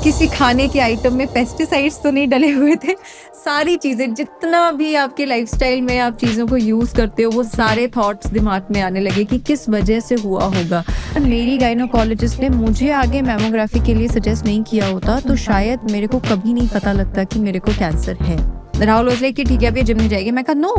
किसी खाने के आइटम में पेस्टिसाइड्स तो नहीं डले हुए थे। सारी चीज़ें जितना भी आपके लाइफ़स्टाइल में आप चीज़ों को यूज़ करते हो, वो सारे थॉट्स दिमाग में आने लगे कि किस वजह से हुआ होगा। मेरी गायनोकोलॉजिस्ट ने मुझे आगे मैमोग्राफी के लिए सजेस्ट नहीं किया होता, तो शायद मेरे को कभी नहीं पता लगता कि मेरे को कैंसर है। राहुल वाज लाइक कि ठीक है, अब ये जिम नहीं जाएगी। मैं कहा no,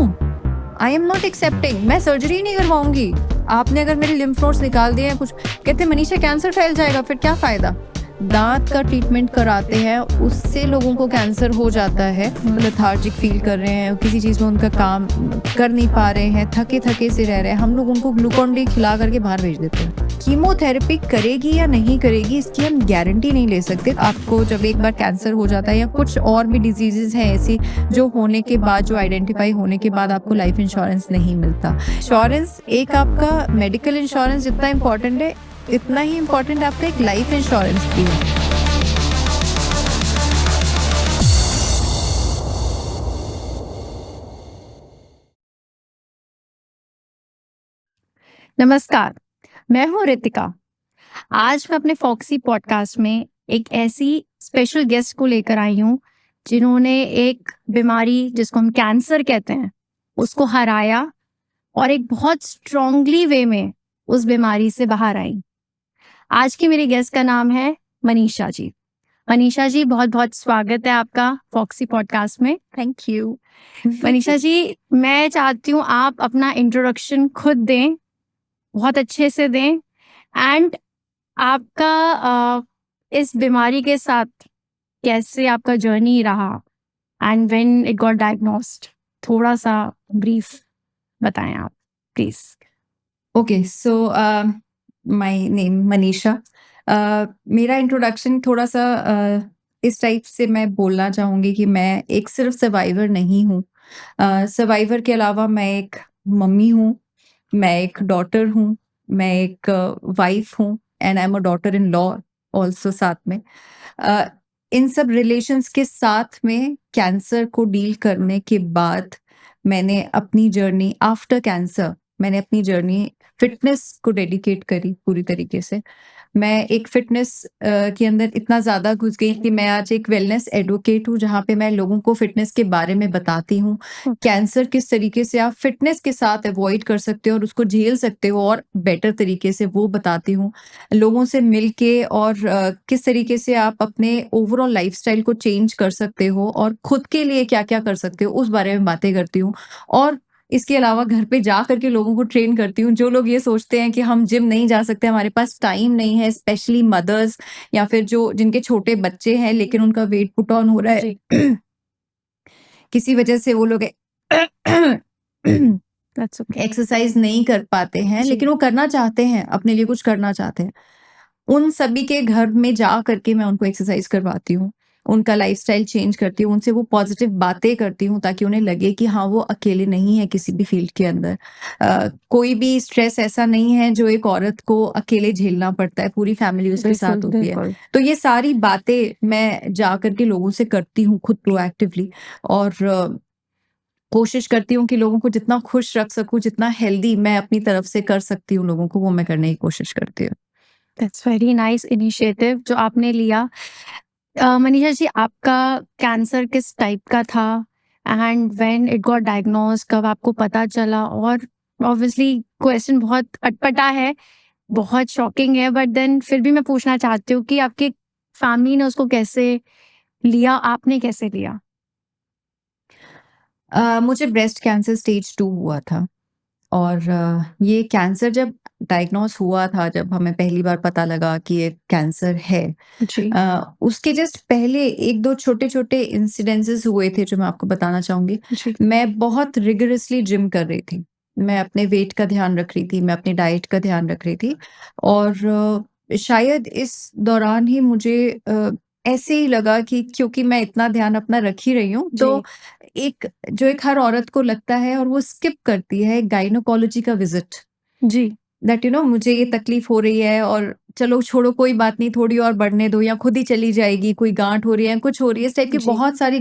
I am not accepting, मैं सर्जरी नहीं करवाऊंगी। आपने अगर मेरे लिम्फ नोड्स निकाल दिए हैं कुछ, कहते मनीषा कैंसर फैल जाएगा, फिर क्या फायदा। दांत का ट्रीटमेंट कराते हैं, उससे लोगों को कैंसर हो जाता है। लेथार्जिक फील कर रहे हैं, किसी चीज़ में उनका काम कर नहीं पा रहे हैं, थके थके से रह रहे हैं, हम लोग उनको ग्लूकोन डी खिला करके बाहर भेज देते हैं। कीमोथेरेपी करेगी या नहीं करेगी इसकी हम गारंटी नहीं ले सकते। आपको जब एक बार कैंसर हो जाता है या कुछ और भी डिजीजेस हैं ऐसी जो होने के बाद, जो आइडेंटिफाई होने के बाद आपको लाइफ इंश्योरेंस नहीं मिलता। इंश्योरेंस एक आपका मेडिकल इंश्योरेंस जितना इम्पोर्टेंट है, इतना ही इम्पोर्टेंट आपका एक लाइफ इंश्योरेंस भी है। नमस्कार, मैं हूँ रितिका। आज मैं अपने फॉक्सी पॉडकास्ट में एक ऐसी स्पेशल गेस्ट को लेकर आई हूँ जिन्होंने एक बीमारी जिसको हम कैंसर कहते हैं उसको हराया और एक बहुत स्ट्रॉन्गली वे में उस बीमारी से बाहर आई। आज की मेरी गेस्ट का नाम है मनीषा जी। मनीषा जी, बहुत बहुत स्वागत है आपका फॉक्सी पॉडकास्ट में। Thank you. मनीषा जी, मैं चाहती हूँ आप अपना इंट्रोडक्शन खुद दें, बहुत अच्छे से दें, एंड आपका इस बीमारी के साथ कैसे आपका जर्नी रहा and when it got diagnosed, थोड़ा सा ब्रीफ बताएं आप please. Okay, so my name Manisha. मेरा इंट्रोडक्शन थोड़ा सा इस टाइप से मैं बोलना चाहूँगी कि मैं एक सिर्फ सर्वाइवर नहीं हूँ। सर्वाइवर के अलावा मैं एक मम्मी हूँ, मैं एक डॉटर हूँ, मैं एक वाइफ हूँ and I am a daughter in law also साथ में। इन सब रिलेशंस के साथ में कैंसर को डील करने के बाद मैंने अपनी जर्नी आफ्टर कैंसर, मैंने अपनी जर्नी फिटनेस को डेडिकेट करी पूरी तरीके से। मैं एक फिटनेस के अंदर इतना ज़्यादा घुस गई कि मैं आज एक वेलनेस एडवोकेट हूँ, जहाँ पे मैं लोगों को फिटनेस के बारे में बताती हूँ। कैंसर किस तरीके से आप फिटनेस के साथ अवॉइड कर सकते हो और उसको झेल सकते हो और बेटर तरीके से, वो बताती हूँ। लोगों से मिलके और किस तरीके से आप अपने ओवरऑल लाइफ़स्टाइल को चेंज कर सकते हो और खुद के लिए क्या-क्या कर सकते हो, उस बारे में बातें करती हूँ। और इसके अलावा घर पे जा करके लोगों को ट्रेन करती हूँ। जो लोग ये सोचते हैं कि हम जिम नहीं जा सकते, हमारे पास टाइम नहीं है, स्पेशली मदर्स या फिर जो जिनके छोटे बच्चे हैं लेकिन उनका वेट पुट ऑन हो रहा है किसी वजह से वो लोग दैट्स ओके। एक्सरसाइज नहीं कर पाते हैं, जी। लेकिन वो करना चाहते हैं, अपने लिए कुछ करना चाहते हैं। उन सभी के घर में जा करके मैं उनको एक्सरसाइज करवाती हूँ, उनका लाइफ़स्टाइल चेंज करती हूँ, उनसे वो पॉजिटिव बातें करती हूँ ताकि उन्हें लगे कि हाँ, वो अकेले नहीं है किसी भी फ़ील्ड के अंदर। कोई भी स्ट्रेस ऐसा नहीं है जो एक औरत को अकेले झेलना पड़ता है, पूरी फैमिली उसके साथ बिल्कुल होती है। बिल्कुल। तो ये सारी बातें मैं जा कर के लोगों से करती हूँ खुद प्रोएक्टिवली, और कोशिश करती हूँ कि लोगों को जितना खुश रख सकूँ, जितना हेल्दी मैं अपनी तरफ से कर सकती हूँ लोगों को, वो मैं करने की कोशिश करती हूँ। दैट्स वेरी नाइस इनिशिएटिव जो आपने लिया। मनीषा जी, आपका कैंसर किस टाइप का था and when it got diagnose, कब आपको पता चला? और ऑब्वियसली क्वेश्चन बहुत अटपटा है, बहुत शॉकिंग है, बट देन फिर भी मैं पूछना चाहती हूँ कि आपकी फैमिली ने उसको कैसे लिया, आपने कैसे लिया? मुझे ब्रेस्ट कैंसर स्टेज 2 हुआ था, और ये कैंसर जब डायग्नोस हुआ था, जब हमें पहली बार पता लगा कि ये कैंसर है, जी। उसके जस्ट पहले 1-2 छोटे-छोटे इंसिडेंसेस हुए थे जो मैं आपको बताना चाहूँगी। जी। मैं बहुत रिगorously जिम कर रही थी। मैं अपने वेट का ध्यान रख रही थी, मैं अपनी डाइट का ध्यान रख रही थी, और शायद इस दौरान ही मुझे ऐसे ही लगा कि क्योंकि मैं इतना ध्यान अपना रख ही रही हूँ, तो एक जो एक हर औरत को लगता है और वो स्किप करती है, गायनोकोलॉजी का विज़िट। जी। दैट मुझे ये तकलीफ हो रही है और चलो छोड़ो, कोई बात नहीं, थोड़ी और बढ़ने दो या खुद ही चली जाएगी, कोई गांठ हो रही है, कुछ हो रही है, इस टाइप की जी। बहुत सारी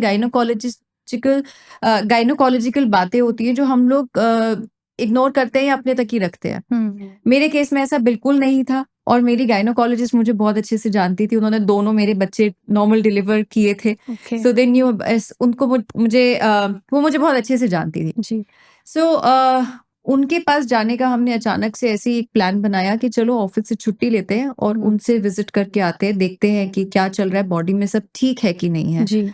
गायनोकोलॉजिकल बातें होती हैं जो हम लोग इग्नोर करते हैं या अपने तक ही रखते हैं। मेरे केस में ऐसा बिल्कुल नहीं था, और मेरी गायनोकोलॉजिस्ट मुझे बहुत अच्छे से जानती थी, उन्होंने दोनों मेरे बच्चे नॉर्मल डिलीवर किए थे। ओके। सो दे न्यू उनको मुझे वो मुझे बहुत अच्छे से जानती थी। जी। सो उनके पास जाने का हमने अचानक से ऐसे ही एक प्लान बनाया कि चलो ऑफिस से छुट्टी लेते हैं और उनसे विजिट करके आते हैं, देखते हैं कि क्या चल रहा है, बॉडी में सब ठीक है कि नहीं है। जी।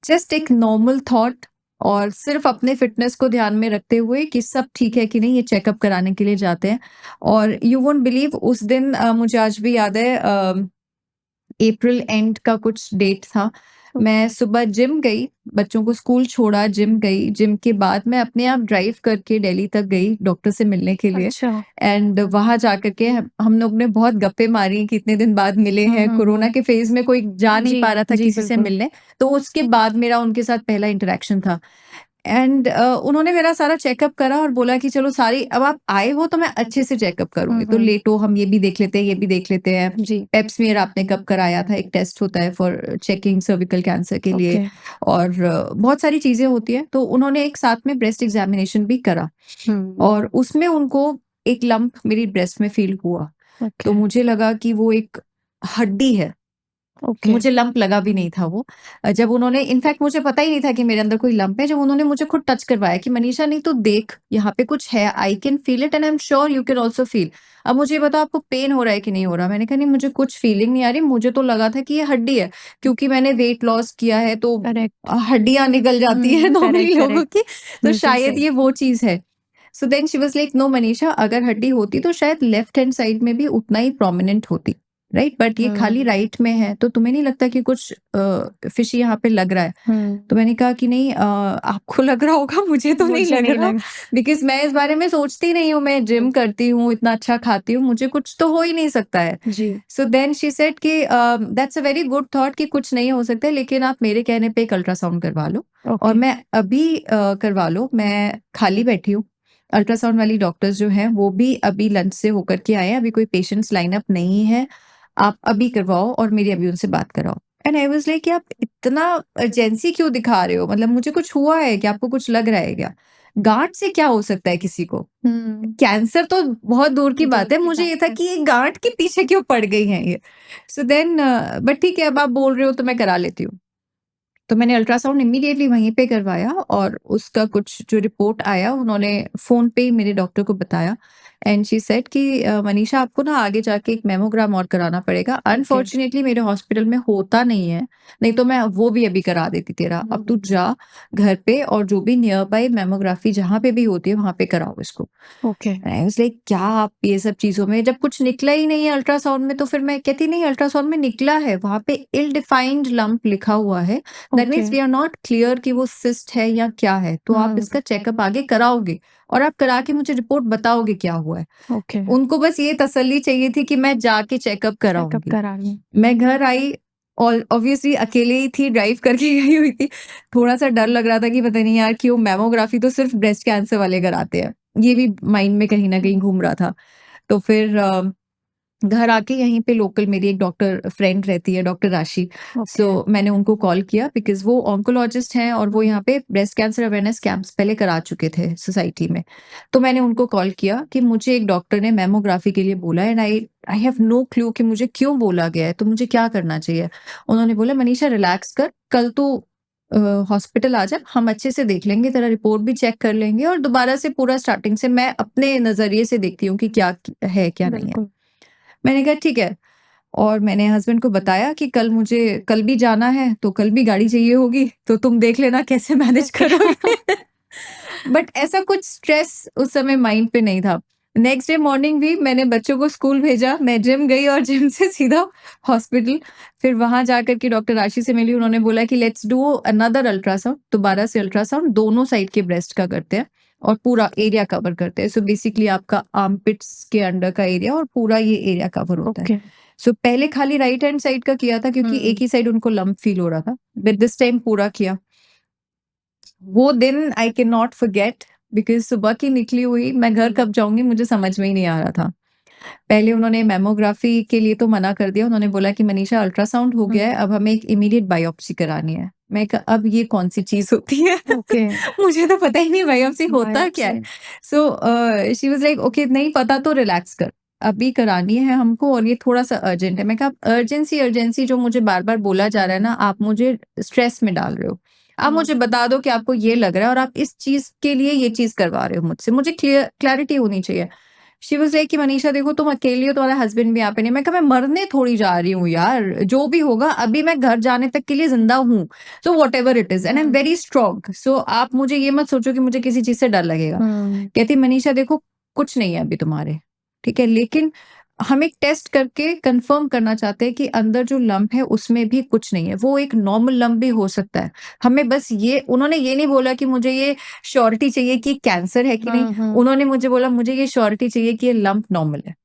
जस्ट एक नॉर्मल थॉट और सिर्फ अपने फिटनेस को ध्यान में रखते हुए कि सब ठीक है कि नहीं, ये चेकअप कराने के लिए जाते हैं। और यू वोंट बिलीव, उस दिन मुझे आज भी याद है, अप्रैल एंड का कुछ डेट था। मैं सुबह जिम गई, बच्चों को स्कूल छोड़ा, जिम गई, जिम के बाद मैं अपने आप ड्राइव करके दिल्ली तक गई डॉक्टर से मिलने के लिए। अच्छा। एंड वहां जाकर के हम लोग ने बहुत गप्पे मारी, कितने दिन बाद मिले हैं, कोरोना के फेज में कोई जा नहीं जी, पा रहा था जी, किसी से बिल्कुल। मिलने। तो उसके बाद मेरा उनके साथ पहला इंटरेक्शन था। एंड उन्होंने मेरा सारा चेकअप करा और बोला कि चलो सारी, अब आप आए हो तो मैं अच्छे से चेकअप करूंगी, तो लेटो, हम ये भी देख लेते हैं, ये भी देख लेते हैं। जी। पेप्समियर आपने कब कराया था, एक टेस्ट होता है फॉर चेकिंग सर्विकल कैंसर के लिए। ओके। और बहुत सारी चीजें होती है, तो उन्होंने एक साथ में ब्रेस्ट एग्जामिनेशन भी करा और उसमें उनको एक लंप मेरी ब्रेस्ट में फील हुआ। ओके। तो मुझे लगा कि वो एक हड्डी है। ओके। मुझे लंप लगा भी नहीं था वो। जब उन्होंने, इनफैक्ट मुझे पता ही नहीं था कि मेरे अंदर कोई लंप है। जब उन्होंने मुझे खुद टच करवाया कि मनीषा नहीं तो देख, यहाँ पे कुछ है, I can feel it and I am sure you can also feel. अब मुझे ये बताओ आपको पेन हो रहा है कि नहीं हो रहा? मैंने कहा नहीं, मुझे कुछ फीलिंग नहीं आ रही, मुझे तो लगा था कि ये हड्डी है, क्योंकि मैंने वेट लॉस किया है तो करेक्ट। हड्डियां निकल जाती है नॉर्मली करेक्ट, लोगों करेक्ट। की, तो बिल्कुल शायद सही। ये वो चीज है। So then she was like, no Manisha, अगर हड्डी होती तो शायद लेफ्ट हैंड साइड में भी उतना ही प्रोमिनेंट होती, राइट? बट ये खाली राइट में है, तो तुम्हें नहीं लगता कि कुछ फिशी यहाँ पे लग रहा है? तो मैंने कहा कि नहीं, आपको लग रहा होगा, मुझे तो नहीं मुझे लग नहीं रहा, लग बिकॉज मैं इस बारे में सोचती नहीं हूँ, मैं जिम करती हूँ, इतना अच्छा खाती हूँ, मुझे कुछ तो हो ही नहीं सकता है। जी। सो देन शी सेड कि that's a very good thought कि कुछ नहीं हो सकता है, लेकिन आप मेरे कहने पे एक अल्ट्रासाउंड करवा लो। और ओके। मैं अभी करवा लो, मैं खाली बैठी हूँ। अल्ट्रासाउंड वाली डॉक्टर्स जो हैं वो भी अभी लंच से होकर के आए हैं, अभी कोई पेशेंट्स लाइनअप नहीं है, आप अभी करवाओ और मेरी अभी उनसे बात कराओ। एंड आई वाज लाइक, आप इतना अर्जेंसी क्यों दिखा रहे हो? मतलब मुझे कुछ हुआ है क्या? आपको कुछ लग रहा है क्या? गांठ से क्या हो सकता है किसी को? कैंसर तो बहुत दूर की बात है, मुझे ये था कि ये गांठ के पीछे क्यों पड़ गई हैं ये। सो देन, बट ठीक है, अब आप बोल रहे हो तो मैं करा लेती हूँ। तो मैंने अल्ट्रासाउंड इमीडिएटली वहीं पे करवाया और उसका कुछ जो रिपोर्ट आया, उन्होंने फ़ोन पे ही मेरे डॉक्टर को बताया। एंड शी सेड कि मनीषा, आपको ना आगे जाके एक मेमोग्राम और कराना पड़ेगा। अनफॉर्चुनेटली मेरे हॉस्पिटल में होता नहीं है, नहीं तो मैं वो भी अभी करा देती तेरा। अब तू जा घर पे और जो भी नियर बाय मेमोग्राफी जहाँ पे भी होती है वहाँ पे कराओ इसको। ओके। आई वाज लाइक, क्या आप ये सब चीज़ों में, जब कुछ निकला ही नहीं है अल्ट्रासाउंड में, तो फिर मैं कहती नहीं, अल्ट्रासाउंड में निकला है, वहाँ पे इल डिफाइंड लंप लिखा हुआ है, that okay. Means we are not clear कि वो सिस्ट है या क्या है, तो आप इसका चेकअप आगे कराओगे और आप करा के मुझे रिपोर्ट बताओगे क्या हुआ है। ओके। उनको बस ये तसल्ली चाहिए थी कि मैं जाके चेकअप चेकअप कराऊंगी। करा लूं। मैं घर आई और ऑब्वियसली अकेले ही थी, ड्राइव करके गई हुई थी। थोड़ा सा डर लग रहा था कि पता नहीं यार, क्यों मैमोग्राफी तो सिर्फ ब्रेस्ट कैंसर वाले कराते हैं, ये भी माइंड में कहीं ना कहीं घूम रहा था। तो फिर घर आके यहीं पे लोकल मेरी एक डॉक्टर फ्रेंड रहती है, डॉक्टर राशि। सो मैंने उनको कॉल किया बिकॉज वो ऑन्कोलॉजिस्ट हैं और वो यहाँ पे ब्रेस्ट कैंसर अवेयरनेस कैंप्स पहले करा चुके थे सोसाइटी में। तो मैंने उनको कॉल किया कि मुझे एक डॉक्टर ने मेमोग्राफी के लिए बोला है and I have no clue कि मुझे क्यों बोला गया है, तो मुझे क्या करना चाहिए। उन्होंने बोला, मनीषा रिलैक्स कर, कल तो हॉस्पिटल आ जा, हम अच्छे से देख लेंगे, तेरा रिपोर्ट भी चेक कर लेंगे और दोबारा से पूरा स्टार्टिंग से मैं अपने नजरिए से देखती हूँ कि क्या है क्या नहीं है। बिल्कुल। मैंने कहा ठीक है, और मैंने हस्बैंड को बताया कि कल भी जाना है, तो कल भी गाड़ी चाहिए होगी, तो तुम देख लेना कैसे मैनेज करोगे। बट ऐसा कुछ स्ट्रेस उस समय माइंड पे नहीं था। नेक्स्ट डे मॉर्निंग भी मैंने बच्चों को स्कूल भेजा, मैं जिम गई और जिम से सीधा हॉस्पिटल। फिर वहां जाकर के डॉक्टर राशि से मिली, उन्होंने बोला कि लेट्स डू अनदर अल्ट्रासाउंड, दोबारा से अल्ट्रासाउंड दोनों साइड के ब्रेस्ट का करते हैं और पूरा एरिया कवर करते हैं। सो बेसिकली आपका आर्मपिट्स के अंडर का एरिया और पूरा ये एरिया कवर होता है। ओके। सो पहले खाली राइट हैंड साइड का किया था क्योंकि एक ही साइड उनको लंप फील हो रहा था, बट दिस टाइम पूरा किया। वो दिन I can not forget, because सुबह की निकली हुई, मैं घर कब जाऊंगी मुझे समझ में ही नहीं आ रहा था। पहले उन्होंने मेमोग्राफी के लिए तो मना कर दिया, उन्होंने बोला कि मनीषा अल्ट्रासाउंड हो गया है, अब हमें एक इमीडिएट बायोप्सी करानी है। मैं कहा, अब ये कौन सी चीज होती है? ओके। मुझे तो पता ही नहीं बायोप्सी होता क्या है। So she was like, okay नहीं पता तो रिलैक्स कर, अभी करानी है हमको और ये थोड़ा-सा अर्जेंट है। मैं कहा अर्जेंसी जो मुझे बार-बार बोला जा रहा है ना, आप मुझे स्ट्रेस में डाल रहे हो। आप मुझे बता दो कि आपको ये लग रहा है और आप इस चीज़ के लिए ये चीज़ करवा रहे हो मुझसे। मुझे क्लैरिटी होनी चाहिए। शी वाज़ लाइक कि मनीषा देखो तुम अकेली हो, तुम्हारा हस्बैंड भी यहाँ पे नहीं। मैं कहा मैं मरने थोड़ी जा रही हूँ यार, जो भी होगा अभी मैं घर जाने तक के लिए ज़िंदा हूँ। So whatever it is and I am very strong. So आप मुझे ये मत सोचो कि मुझे किसी चीज़ से डर लगेगा। कहती मनीषा देखो कुछ नहीं है अभी तुम्हारे, ठीक है? लेकिन हम एक टेस्ट करके कंफर्म करना चाहते हैं कि अंदर जो लंप है उसमें भी कुछ नहीं है। वो एक नॉर्मल लंप भी हो सकता है। हमें बस ये उन्होंने ये नहीं बोला कि मुझे ये श्योरिटी चाहिए कि कैंसर है कि नहीं। उन्होंने मुझे बोला मुझे ये श्योरिटी चाहिए कि ये लंप नॉर्मल है।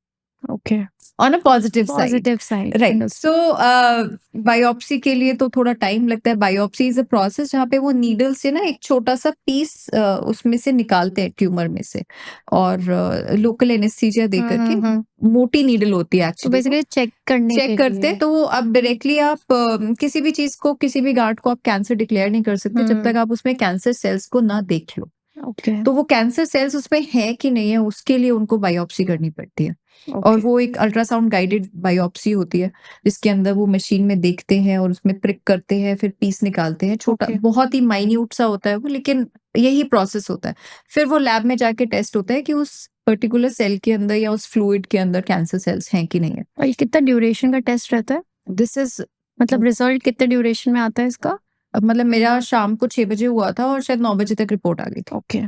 Okay, on a positive side. Positive side, right. So biopsy के लिए तो थोड़ा टाइम लगता है। बायोप्सी इज अ प्रोसेस जहाँ पे वो नीडल से ना एक छोटा सा पीस उसमें से निकालते हैं ट्यूमर में से और लोकल एनेस्थीसिया दे करके। मोटी नीडल होती है तो एक्चुअली। बेसिकली चेक करने के चेक करते लिए। हैं तो वो अब डायरेक्टली आप किसी भी चीज को किसी भी गांठ को आप कैंसर डिक्लेयर नहीं कर सकते जब तक आप उसमें कैंसर सेल्स को ना देख लो। ओके, तो वो कैंसर सेल्स उसमें है कि नहीं है उसके लिए उनको बायोप्सी करनी पड़ती है। और वो एक अल्ट्रासाउंड गाइडेड बायोप्सी होती है जिसके अंदर वो मशीन में देखते हैं और उसमें प्रिक करते हैं, फिर पीस निकालते हैं। छोटा Okay. बहुत ही माइन्यूट सा होता है वो, लेकिन यही प्रोसेस होता है। फिर वो लैब में जाके टेस्ट होता है कि उस पर्टिकुलर सेल के अंदर या उस फ्लूइड के अंदर कैंसर सेल्स हैं कि नहीं है। और ये कितना ड्यूरेशन का टेस्ट रहता है? दिस इज मतलब रिजल्ट कितने ड्यूरेशन में आता है इसका? मतलब मेरा शाम को 6 बजे हुआ था और शायद 9 बजे तक रिपोर्ट आ गई थी। Okay,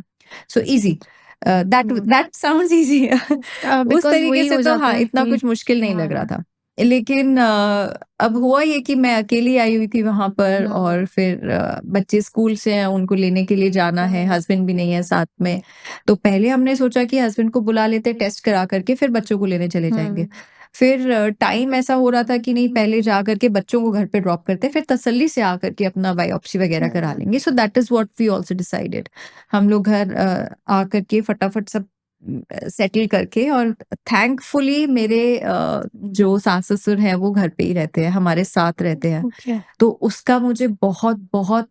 so easy. That sounds easy. उस बिकॉज तरीके वही से हो तो जाता हाँ है इतना कि कुछ मुश्किल नहीं लग रहा हाँ, था। लेकिन अब हुआ ये कि मैं अकेली आई हुई थी वहां पर और फिर बच्चे स्कूल से हैं उनको लेने के लिए जाना है, हस्बैंड भी नहीं है साथ में। तो पहले हमने सोचा कि हस्बैंड को बुला लेते टेस्ट करा करके फिर बच्चों को लेने चले जाएंगे। फिर टाइम ऐसा हो रहा था कि नहीं पहले जा करके बच्चों को घर पे ड्रॉप करते फिर तसल्ली से आकर के अपना बायोप्सी वगैरह करा लेंगे। So that is what we also decided. हम लोग घर आकर के फटाफट सब सेटल करके और थैंकफुली मेरे जो सास ससुर हैं वो घर पे ही रहते हैं, हमारे साथ रहते हैं। ओके, तो उसका मुझे बहुत बहुत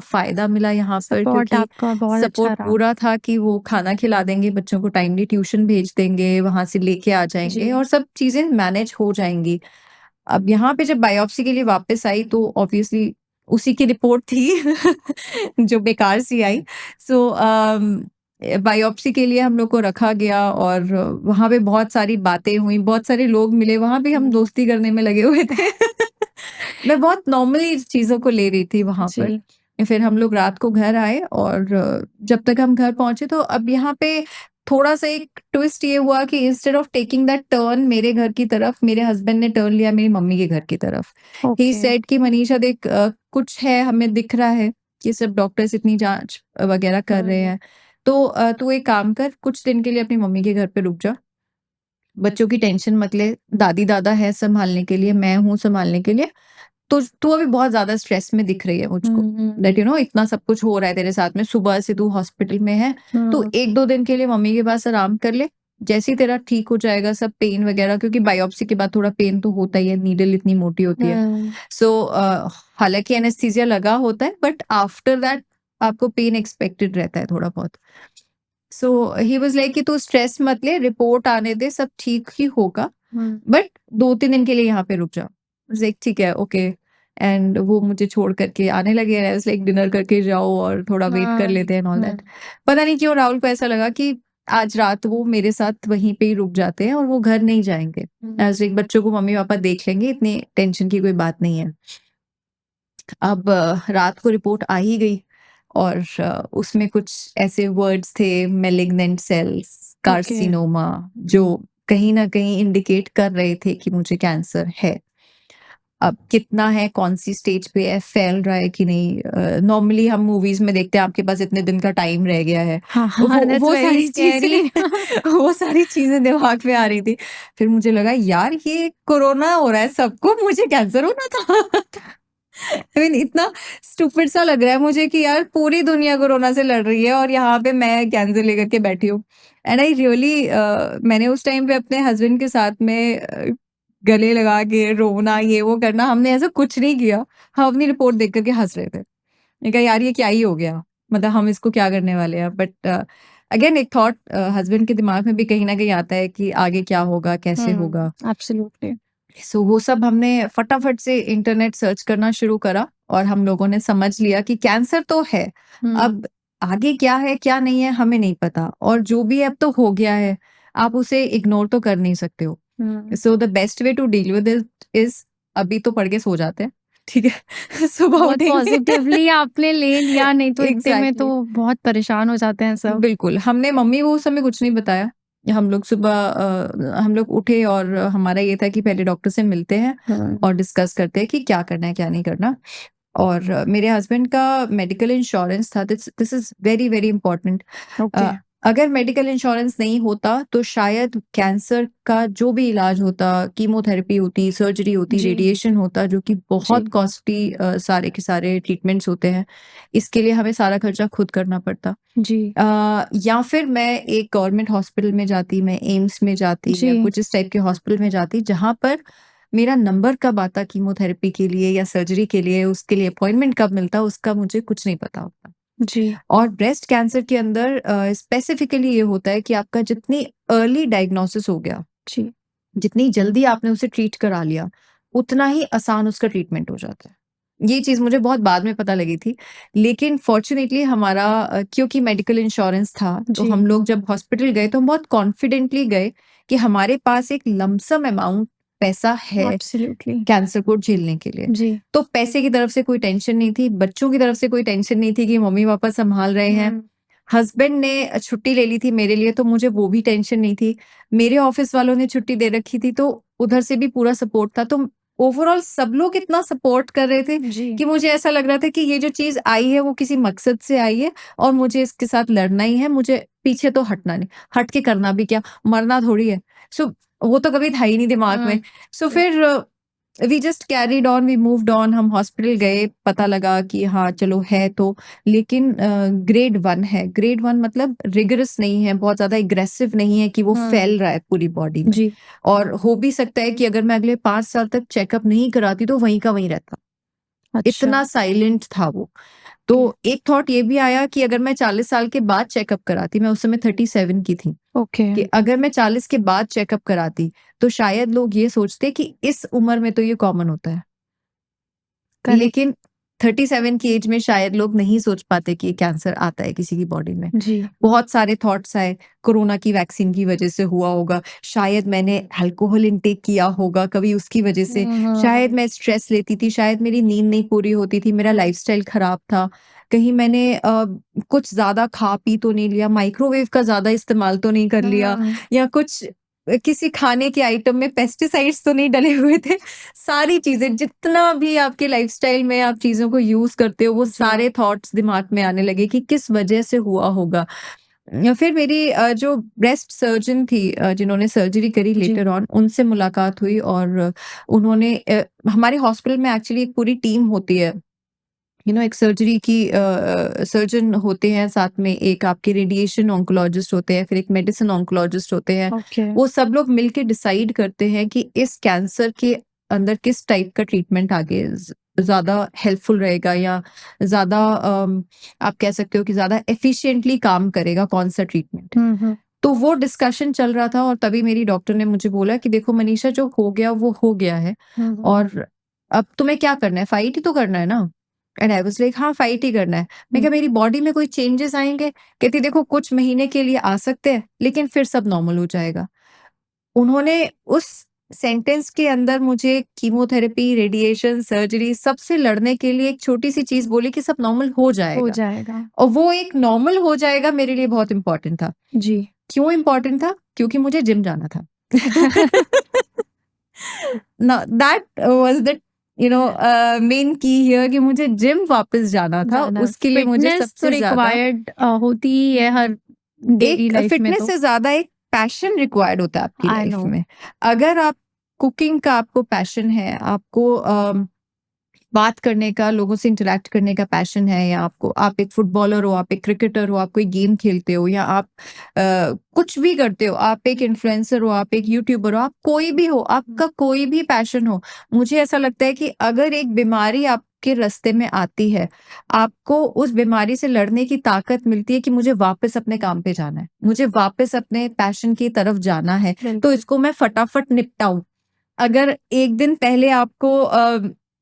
फायदा मिला यहाँ पर सपोर्ट क्योंकि आपका बहुत अच्छा सपोर्ट रहा। पूरा था कि वो खाना खिला देंगे, बच्चों को टाइमली ट्यूशन भेज देंगे, वहां से लेके आ जाएंगे जी। और सब चीजें मैनेज हो जाएंगी। अब यहाँ पे जब बायोप्सी के लिए वापस आई तो ऑब्वियसली उसी की रिपोर्ट थी जो बेकार सी आई। सो बायोप्सी के लिए हम लोग को रखा गया और वहां पे बहुत सारी बातें हुई, बहुत सारे लोग मिले, वहां भी हम दोस्ती करने में लगे हुए थे। मैं बहुत नॉर्मली चीजों को ले रही थी वहां पर। जी। फिर हम लोग रात को घर आए और जब तक हम घर पहुंचे तो अब यहाँ पे थोड़ा सा एक ट्विस्ट ये हुआ कि instead of taking that turn मेरे घर की तरफ, मेरे हस्बैंड ने टर्न लिया मेरी मम्मी के घर की तरफ। ही ओके, सेड कि मनीषा देख कुछ है, हमें दिख रहा है कि सब डॉक्टर्स इतनी जांच वगैरह कर रहे हैं, तो तू एक काम कर, कुछ दिन के लिए अपनी मम्मी के घर पे रुक जा, बच्चों की टेंशन मत ले, दादी दादा है संभालने के लिए, मैं हूँ संभालने के लिए। तो तू अभी बहुत ज्यादा स्ट्रेस में दिख रही है मुझको, दैट यू नो इतना सब कुछ हो रहा है तेरे साथ में, सुबह से तू हॉस्पिटल में है, तो 1-2 दिन के लिए मम्मी के पास आराम कर ले। जैसे ही तेरा ठीक हो जाएगा सब पेन वगैरह, क्योंकि बायोप्सी के बाद थोड़ा पेन तो होता ही है, नीडल इतनी मोटी होती है। सो हालांकि एनेस्थीसिया लगा होता है बट आफ्टर दैट आपको पेन एक्सपेक्टेड रहता है थोड़ा बहुत। सो ही वाज लाइक कि तू स्ट्रेस मत ले, रिपोर्ट आने दे, सब ठीक ही होगा, बट 2-3 दिन के लिए यहाँ पे रुक जाओ। लाइक ठीक है ओके। एंड वो मुझे छोड़ करके आने लगे, लाइक डिनर करके जाओ और थोड़ा वेट कर लेते हैं ऑल दैट। पता नहीं क्यों राहुल को ऐसा लगा कि आज रात वो मेरे साथ वहीं पे ही रुक जाते हैं और वो घर नहीं जाएंगे। एज लाइक बच्चों को मम्मी पापा देख लेंगे, इतनी टेंशन की कोई बात नहीं है। अब रात को रिपोर्ट आ ही गई और उसमें कुछ ऐसे वर्ड्स थे, मैलिग्नेंट सेल्स, कार्सिनोमा, जो कहीं ना कहीं इंडिकेट कर रहे थे कि मुझे कैंसर है। अब कितना है, कौन सी स्टेज पे है, फैल रहा है कि नहीं, नॉर्मली हम मूवीज में देखते हैं आपके पास इतने दिन का टाइम रह गया है, वो सारी चीजें वो सारी चीजें दिमाग में आ रही थी। फिर मुझे लगा यार ये कोरोना हो रहा है सबको, मुझे कैंसर होना था। आई मीन इतना स्टूपिड सा लग रहा है मुझे कि यार पूरी दुनिया कोरोना से लड़ रही है और यहाँ पे मैं कैंसर लेकर के बैठी हूँ। एंड आई रियली मैंने उस टाइम पे अपने हस्बैंड के साथ में गले लगा के रोना ये वो करना, हमने ऐसा कुछ नहीं किया। हम अपनी रिपोर्ट देख करके हंस रहे थे। मैंने कहा यार ये क्या ही हो गया, मतलब हम इसको क्या करने वाले हैं। बट अगेन एक थॉट हस्बैंड के दिमाग में भी कहीं न कहीं आता है कि आगे क्या होगा, कैसे होगा? एब्सोल्युटली। सो वो सब हमने फटाफट से इंटरनेट सर्च करना शुरू करा और हम लोगों ने समझ लिया कि कैंसर तो है, अब आगे क्या है, क्या नहीं है, हमें नहीं पता और जो भी अब तो हो गया है, आप उसे इग्नोर तो कर नहीं सकते हो। So the best way to deal with it is अभी तो पढ़ के सो जाते हैं, ठीक है? सुबह बहुत उठेंगे पॉजिटिवली आपने ले लिया, नहीं तो इतने में तो एग्ज़ैक्टली। बहुत परेशान हो जाते हैं सब। बिल्कुल, हमने मम्मी को उस समय कुछ नहीं बताया। हम लोग सुबह हम लोग उठे और हमारा ये था कि पहले डॉक्टर से मिलते हैं और डिस्कस करते हैं कि क्या करना है, क्या नहीं करना। और मेरे हस्बैंड का मेडिकल इंश्योरेंस था, this this is very, very important. Okay. अगर मेडिकल इंश्योरेंस नहीं होता तो शायद कैंसर का जो भी इलाज होता, कीमोथेरेपी होती, सर्जरी होती, जी। रेडिएशन होता, जो कि बहुत जी। कॉस्टली सारे के सारे ट्रीटमेंट्स होते हैं। इसके लिए हमें सारा खर्चा खुद करना पड़ता। जी। या फिर मैं एक गवर्नमेंट हॉस्पिटल में जाती, मैं एम्स में जाती या जी। कुछ इस टाइप के हॉस्पिटल में जाती, जहाँ पर मेरा नंबर कब आता कीमोथेरेपी के लिए या सर्जरी के लिए, उसके लिए अपॉइंटमेंट कब मिलता, उसका मुझे कुछ नहीं पता होता। जी। और ब्रेस्ट कैंसर के अंदर स्पेसिफिकली ये होता है कि आपका जितनी अर्ली डायग्नोसिस हो गया, जी। जितनी जल्दी आपने उसे ट्रीट करा लिया, उतना ही आसान उसका ट्रीटमेंट हो जाता है। ये चीज़ मुझे बहुत बाद में पता लगी थी, लेकिन फॉर्च्यूनेटली हमारा क्योंकि मेडिकल इंश्योरेंस था, तो जी। हम लोग जब हॉस्पिटल गए तो हम बहुत कॉन्फिडेंटली गए कि हमारे पास एक लमसम अमाउंट पैसा है एब्सोल्युटली। कैंसर को झेलने के लिए। जी। तो पैसे की तरफ से कोई टेंशन नहीं थी, बच्चों की तरफ से कोई टेंशन नहीं थी कि मम्मी-पापा सँभाल रहे हैं। हस्बैंड ने छुट्टी ले ली थी मेरे लिए, तो मुझे वो भी टेंशन नहीं थी। मेरे ऑफिस वालों ने छुट्टी दे रखी थी, तो उधर से भी पूरा सपोर्ट था। तो ओवरऑल सब लोग इतना सपोर्ट कर रहे थे जी। कि मुझे ऐसा लग रहा था कि ये जो चीज़ आई है वो किसी मकसद से आई है और मुझे इसके साथ लड़ना ही है, मुझे पीछे तो हटना नहीं। हट के करना भी क्या, मरना थोड़ी है। सो वो तो कभी था ही नहीं दिमाग में। सो फिर we just carried on, we moved on. हम हॉस्पिटल गए, पता लगा कि हाँ, चलो है तो, लेकिन ग्रेड 1 है। ग्रेड 1 मतलब रिगरस नहीं है, बहुत ज़्यादा एग्रेसिव नहीं है कि वो फैल रहा है पूरी बॉडी में। जी। और हो भी सकता है कि अगर मैं अगले 5 साल तक चेकअप नहीं कराती तो वहीं का वहीं रहता। अच्छा। इतना साइलेंट था वो। तो एक थॉट ये भी आया कि अगर मैं 40 साल के बाद चेकअप कराती, मैं उस समय 37 की थी, ओके। कि अगर मैं 40 के बाद चेकअप कराती, तो शायद लोग ये सोचते कि इस उम्र में तो ये कॉमन होता है। करेक्ट। लेकिन 37 की एज में शायद लोग नहीं सोच पाते कि कैंसर आता है किसी की बॉडी में। जी। बहुत सारे थॉट्स आए, कोरोना की वैक्सीन की वजह से हुआ होगा, शायद मैंने अल्कोहल इंटेक किया होगा कभी उसकी वजह से, शायद मैं स्ट्रेस लेती थी, शायद मेरी नींद नहीं पूरी होती थी, मेरा लाइफस्टाइल खराब था, कहीं मैंने कुछ ज़्यादा खा पी तो नहीं लिया, माइक्रोवेव का ज़्यादा इस्तेमाल तो नहीं कर लिया, या कुछ किसी खाने के आइटम में पेस्टिसाइड्स तो नहीं डले हुए थे। सारी चीज़ें, जितना भी आपके लाइफस्टाइल में आप चीज़ों को यूज़ करते हो, वो सारे थॉट्स दिमाग में आने लगे कि किस वजह से हुआ होगा। फिर मेरी जो ब्रेस्ट सर्जन थी, जिन्होंने सर्जरी करी जी। लेटर ऑन, उनसे मुलाकात हुई और उन्होंने हमारे हॉस्पिटल में एक्चुअली एक पूरी टीम होती है। एक सर्जरी की सर्जन होते हैं, साथ में एक आपके रेडिएशन ऑन्कोलॉजिस्ट होते हैं, फिर एक मेडिसिन ऑन्कोलॉजिस्ट होते हैं। ओके। वो सब लोग मिलके डिसाइड करते हैं कि इस कैंसर के अंदर किस टाइप का ट्रीटमेंट आगे ज़्यादा हेल्पफुल रहेगा या ज़्यादा आप कह सकते हो कि ज़्यादा एफिशिएंटली काम करेगा कौन-सा ट्रीटमेंट। तो वो डिस्कशन चल रहा था और तभी मेरी डॉक्टर ने मुझे बोला कि देखो मनीषा, जो हो गया वो हो गया है और अब तुम्हें क्या करना है? फाइट ही तो करना है ना? एंड आई वाज़ लाइक हाँ, फाइट ही करना है। मैं कहा मेरी बॉडी में कोई चेंजेस आएँगे? कहती देखो कुछ महीने के लिए आ सकते हैं, लेकिन फिर सब नॉर्मल हो जाएगा। उन्होंने उस सेंटेंस के अंदर मुझे कीमोथेरेपी, रेडिएशन, सर्जरी सबसे लड़ने के लिए एक छोटी-सी चीज़ बोली कि सब नॉर्मल हो हो जाएगा। जाएगा। और वो एक नॉर्मल हो जाएगा मेरे लिए बहुत इम्पोर्टेंट था। जी। क्यों इम्पोर्टेंट था? क्योंकि मुझे जिम जाना था। ना दैट वाज़ द मेन की हियर कि मुझे जिम वापस जाना था। जाना उसके लिए मुझे फिटनेस तो सबसे ज़्यादा रिक्वायर्ड होती ही है हर डेली एक लाइफ में फिटनेस तो। से ज़्यादा एक पैशन रिक्वायर्ड होता है आपकी आई लाइफ नो। में। अगर आप कुकिंग का आपको पैशन है, आपको बात करने का, लोगों से इंटरैक्ट करने का पैशन है, या आपको आप एक फुटबॉलर हो, आप एक क्रिकेटर हो, आप कोई गेम खेलते हो, या आप कुछ भी करते हो, आप एक इन्फ्लुएंसर हो, आप एक यूट्यूबर हो, आप कोई भी हो, आपका कोई भी पैशन हो, मुझे ऐसा लगता है कि अगर एक बीमारी आप आपके रास्ते में आती है, आपको उस बीमारी से लड़ने की ताकत मिलती है कि मुझे वापस अपने काम पे जाना है, मुझे वापस अपने पैशन की तरफ जाना है, तो बिल्कुल। इसको मैं फटाफट निपटाऊँ। अगर एक दिन पहले आपको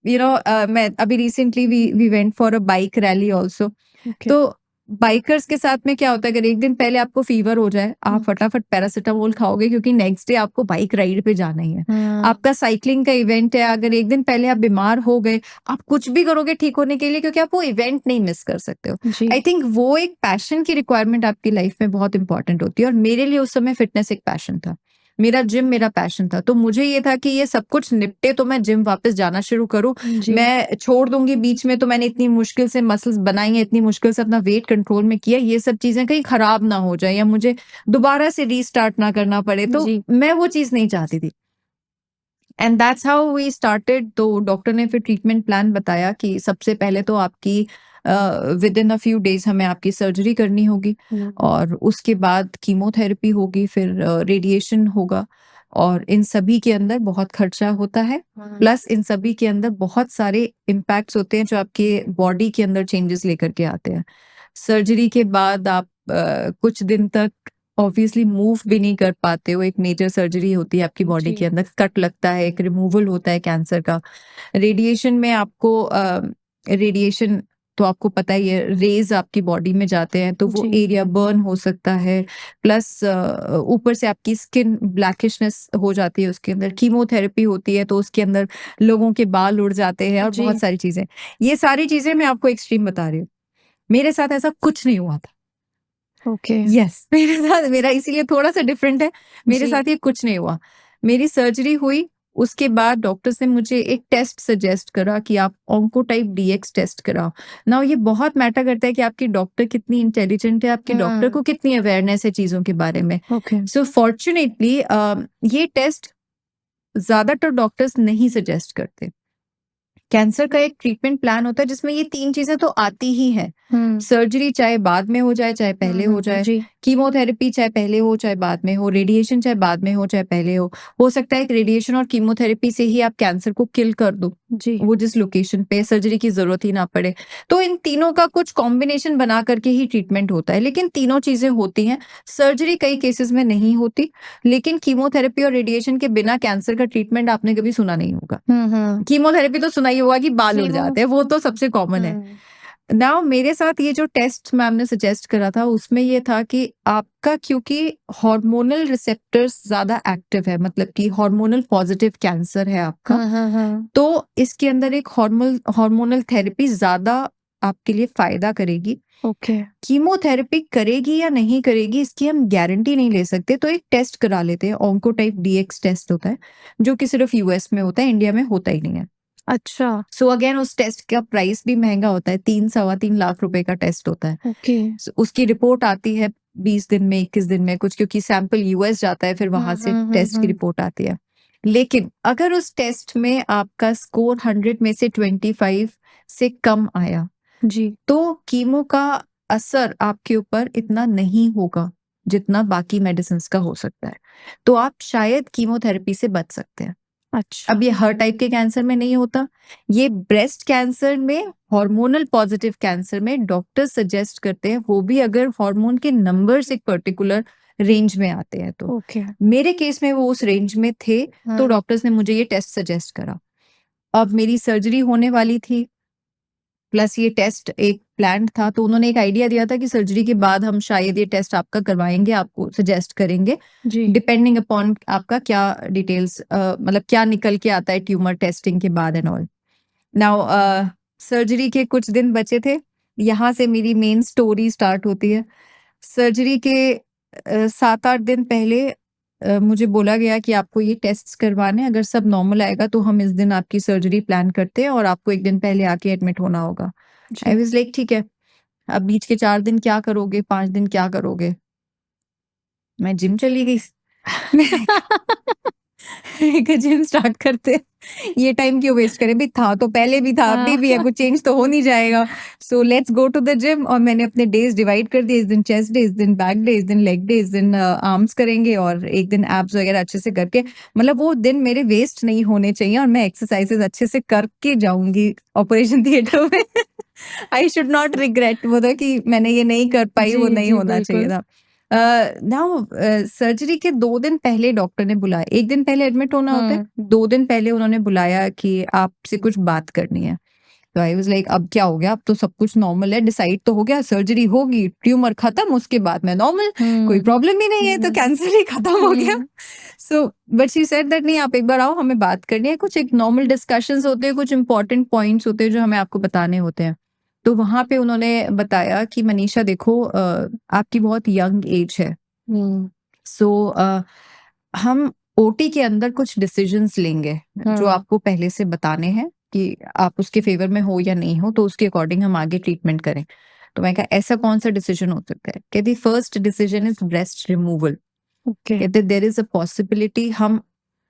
मैं अभी recently we went for a bike rally also. Okay. तो बाइकर्स के साथ में क्या होता है, अगर एक दिन पहले आपको फीवर हो जाए, आप फटाफट पैरासिटामोल खाओगे क्योंकि नेक्स्ट डे आपको बाइक राइड पे जाना ही है। आपका साइक्लिंग का इवेंट है, अगर एक दिन पहले आप बीमार हो गए, आप कुछ भी करोगे ठीक होने के लिए क्योंकि आप वो इवेंट नहीं मिस कर सकते हो। जी। आई थिंक वो एक पैशन की रिक्वायरमेंट आपकी लाइफ में बहुत इंपॉर्टेंट होती है, और मेरे लिए उस समय फिटनेस एक पैशन था। मेरा जिम मेरा पैशन था, तो मुझे ये था कि ये सब कुछ निपटे तो मैं जिम वापस जाना शुरू करूँ। जी। मैं छोड़ दूँगी बीच में, तो मैंने इतनी मुश्किल से मसल्स बनाई हैं, इतनी मुश्किल से अपना वेट कंट्रोल में किया, ये सब चीज़ें कहीं खराब ना हो जाए या मुझे दोबारा से रीस्टार्ट ना करना पड़े, तो जी। मैं वो चीज़ नहीं चाहती थी। And that's how we started. तो डॉक्टर ने फिर ट्रीटमेंट प्लान बताया कि सबसे पहले तो आपकी विदिन अ फ्यू डेज हमें आपकी सर्जरी करनी होगी, और उसके बाद कीमोथेरेपी होगी, फिर रेडिएशन होगा, और इन सभी के अंदर बहुत खर्चा होता है। प्लस इन सभी के अंदर बहुत सारे इम्पैक्ट्स होते हैं जो आपके बॉडी के अंदर चेंजेस लेकर के आते हैं। सर्जरी के बाद आप कुछ दिन तक ऑब्वियसली मूव भी नहीं कर पाते हो। एक मेजर सर्जरी होती है आपकी बॉडी जी। के अंदर, कट लगता है, एक रिमूवल होता है कैंसर का। रेडिएशन में आपको रेडिएशन तो आपको पता ही है, रेज आपकी बॉडी में जाते हैं तो वो जी। एरिया बर्न हो सकता है। प्लस ऊपर से आपकी स्किन ब्लैकिशनेस हो जाती है, उसके अंदर कीमोथेरेपी होती है तो उसके अंदर लोगों के बाल उड़ जाते हैं और जी। बहुत सारी चीजें। ये सारी चीजें मैं आपको एक्सट्रीम बता रही हूँ, मेरे साथ ऐसा कुछ नहीं हुआ था। ओके। यस मेरे साथ, मेरा इसीलिए थोड़ा सा डिफरेंट है, मेरे जी। साथ ये कुछ नहीं हुआ। मेरी सर्जरी हुई, उसके बाद डॉक्टर्स ने मुझे एक टेस्ट सजेस्ट करा कि आप ऑन्कोटाइप डीएक्स टेस्ट कराओ। नाउ ये बहुत मैटर करता है कि आपकी डॉक्टर कितनी इंटेलिजेंट है, आपके डॉक्टर को कितनी अवेयरनेस है चीजों के बारे में। ओके। सो फॉर्चुनेटली ये टेस्ट ज्यादातर डॉक्टर्स नहीं सजेस्ट करते। कैंसर का एक ट्रीटमेंट प्लान होता है जिसमें ये 3 चीज़ें तो आती ही हैं। सर्जरी चाहे बाद में हो जाए, चाहे पहले हो जाए, जी। कीमोथेरेपी चाहे पहले हो, चाहे बाद में हो, रेडिएशन चाहे बाद में हो, चाहे पहले हो। हो सकता है कि रेडिएशन और कीमोथेरेपी से ही आप कैंसर को किल कर दो, जी। वो जिस लोकेशन पे, सर्जरी की ज़रूरत ही ना पड़े। तो इन तीनों का कुछ कॉम्बिनेशन बना करके ही ट्रीटमेंट होता है, लेकिन तीनों चीज़ें होती हैं। सर्जरी कई केसेज़ में नहीं होती, लेकिन कीमोथेरेपी और रेडिएशन के बिना कैंसर का ट्रीटमेंट आपने कभी सुना नहीं होगा। कीमोथेरेपी तो सुना ही होगा कि बाल उड़ कीमो जाते हैं, वो तो सबसे कॉमन है। नाउ मेरे साथ ये जो टेस्ट मैम ने सजेस्ट करा था, उसमें ये था कि आपका क्योंकि हार्मोनल रिसेप्टर्स ज़्यादा एक्टिव है, मतलब कि हार्मोनल पॉजिटिव कैंसर है आपका, तो इसके अंदर एक हार्मोनल थेरेपी ज़्यादा आपके लिए फ़ायदा करेगी। ओके। कीमोथेरेपी करेगी या नहीं करेगी इसकी हम गारंटी नहीं ले सकते, तो एक टेस्ट करा लेते हैं, ऑन्कोटाइप डीएक्स टेस्ट होता है, जो कि सिर्फ यूएस में होता है, इंडिया में होता ही नहीं है। अच्छा। सो अगेन उस टेस्ट का प्राइस भी महंगा होता है, 3 सवा 3 लाख रुपए का टेस्ट होता है। ओके। उसकी रिपोर्ट आती है 20 दिन में, 21 दिन में कुछ, क्योंकि सैंपल यूएस जाता है, फिर वहां से टेस्ट की रिपोर्ट आती है। लेकिन अगर उस टेस्ट में आपका स्कोर 100 में से 25 से कम आया, जी। तो कीमो का असर आपके ऊपर इतना नहीं होगा जितना बाकी मेडिसिन का हो सकता है, तो आप शायद कीमोथेरेपी से बच सकते हैं। अच्छा। अब ये हर टाइप के कैंसर में नहीं होता, ये ब्रेस्ट कैंसर में, हार्मोनल पॉजिटिव कैंसर में डॉक्टर सजेस्ट करते हैं, वो भी अगर हार्मोन के नंबर्स एक पर्टिकुलर रेंज में आते हैं तो। ओके। मेरे केस में वो उस रेंज में थे, तो डॉक्टर्स ने मुझे ये टेस्ट सजेस्ट करा। अब मेरी सर्जरी होने वाली थी, प्लस ये टेस्ट एक प्लान्ड था, तो उन्होंने एक आइडिया दिया था कि सर्जरी के बाद हम शायद ये टेस्ट आपका करवाएंगे, आपको सजेस्ट करेंगे, जी। डिपेंडिंग अपॉन आपका क्या डिटेल्स, मतलब क्या निकल के आता है ट्यूमर टेस्टिंग के बाद एंड ऑल। नाउ सर्जरी के कुछ दिन बचे थे, यहाँ से मेरी मेन स्टोरी स्टार्ट होती है। सर्जरी के 7-8 दिन पहले मुझे बोला गया कि आपको ये टेस्ट्स करवाने, अगर सब नॉर्मल आएगा तो हम इस दिन आपकी सर्जरी प्लान करते हैं और आपको एक दिन पहले आके एडमिट होना होगा। आई वाज लाइक ठीक है, अब बीच के 4 दिन क्या करोगे, 5 दिन क्या करोगे? मैं जिम चली गई। जिम स्टार्ट करते हैं, ये टाइम क्यों वेस्ट करें, भी था तो पहले भी था, अभी भी है, कुछ चेंज तो हो नहीं जाएगा, so let's go to the gym. और मैंने अपने डेज डिवाइड कर दिए, इस दिन चेस्ट डे, इस दिन बैक डे, इस दिन लेग डे, इस दिन आर्म्स करेंगे और एक दिन एब्स वगैरह अच्छे से करके, मतलब वो दिन मेरे वेस्ट नहीं होने चाहिए और मैं एक्सरसाइजेस अच्छे से करके जाऊंगी ऑपरेशन थिएटर में। आई शुड नॉट रिग्रेट वो था कि मैंने ये नहीं कर पाई, वो जी, नहीं जी, होना चाहिए बिल्कुल। था। नाउ सर्जरी के 2 दिन पहले डॉक्टर ने बुलाया, 1 दिन पहले एडमिट होना होता है, 2 दिन पहले उन्होंने बुलाया कि आपसे कुछ बात करनी है। तो आई वाज़ लाइक अब क्या हो गया? अब तो सब कुछ नॉर्मल है, डिसाइड तो हो गया सर्जरी होगी, ट्यूमर खत्म, उसके बाद मैं नॉर्मल, कोई प्रॉब्लम ही नहीं है, तो कैंसर ही खत्म हो गया। So but she said that नहीं, आप एक बार आओ, हमें बात करनी है, कुछ एक नॉर्मल डिस्कशंस होते हैं, कुछ इंपॉर्टेंट पॉइंट्स होते हैं जो हमें आपको बताने होते हैं। तो वहाँ पे उन्होंने बताया कि मनीषा देखो, आपकी बहुत यंग एज है, सो हम ओटी के अंदर कुछ डिसीजंस लेंगे जो आपको पहले से बताने हैं कि आप उसके फेवर में हो या नहीं हो, तो उसके अकॉर्डिंग हम आगे ट्रीटमेंट करें। तो मैं कहा ऐसा कौन सा डिसीजन हो सकता है? कहती first decision is breast removal. Okay. कहते देयर इज अ पॉसिबिलिटी हम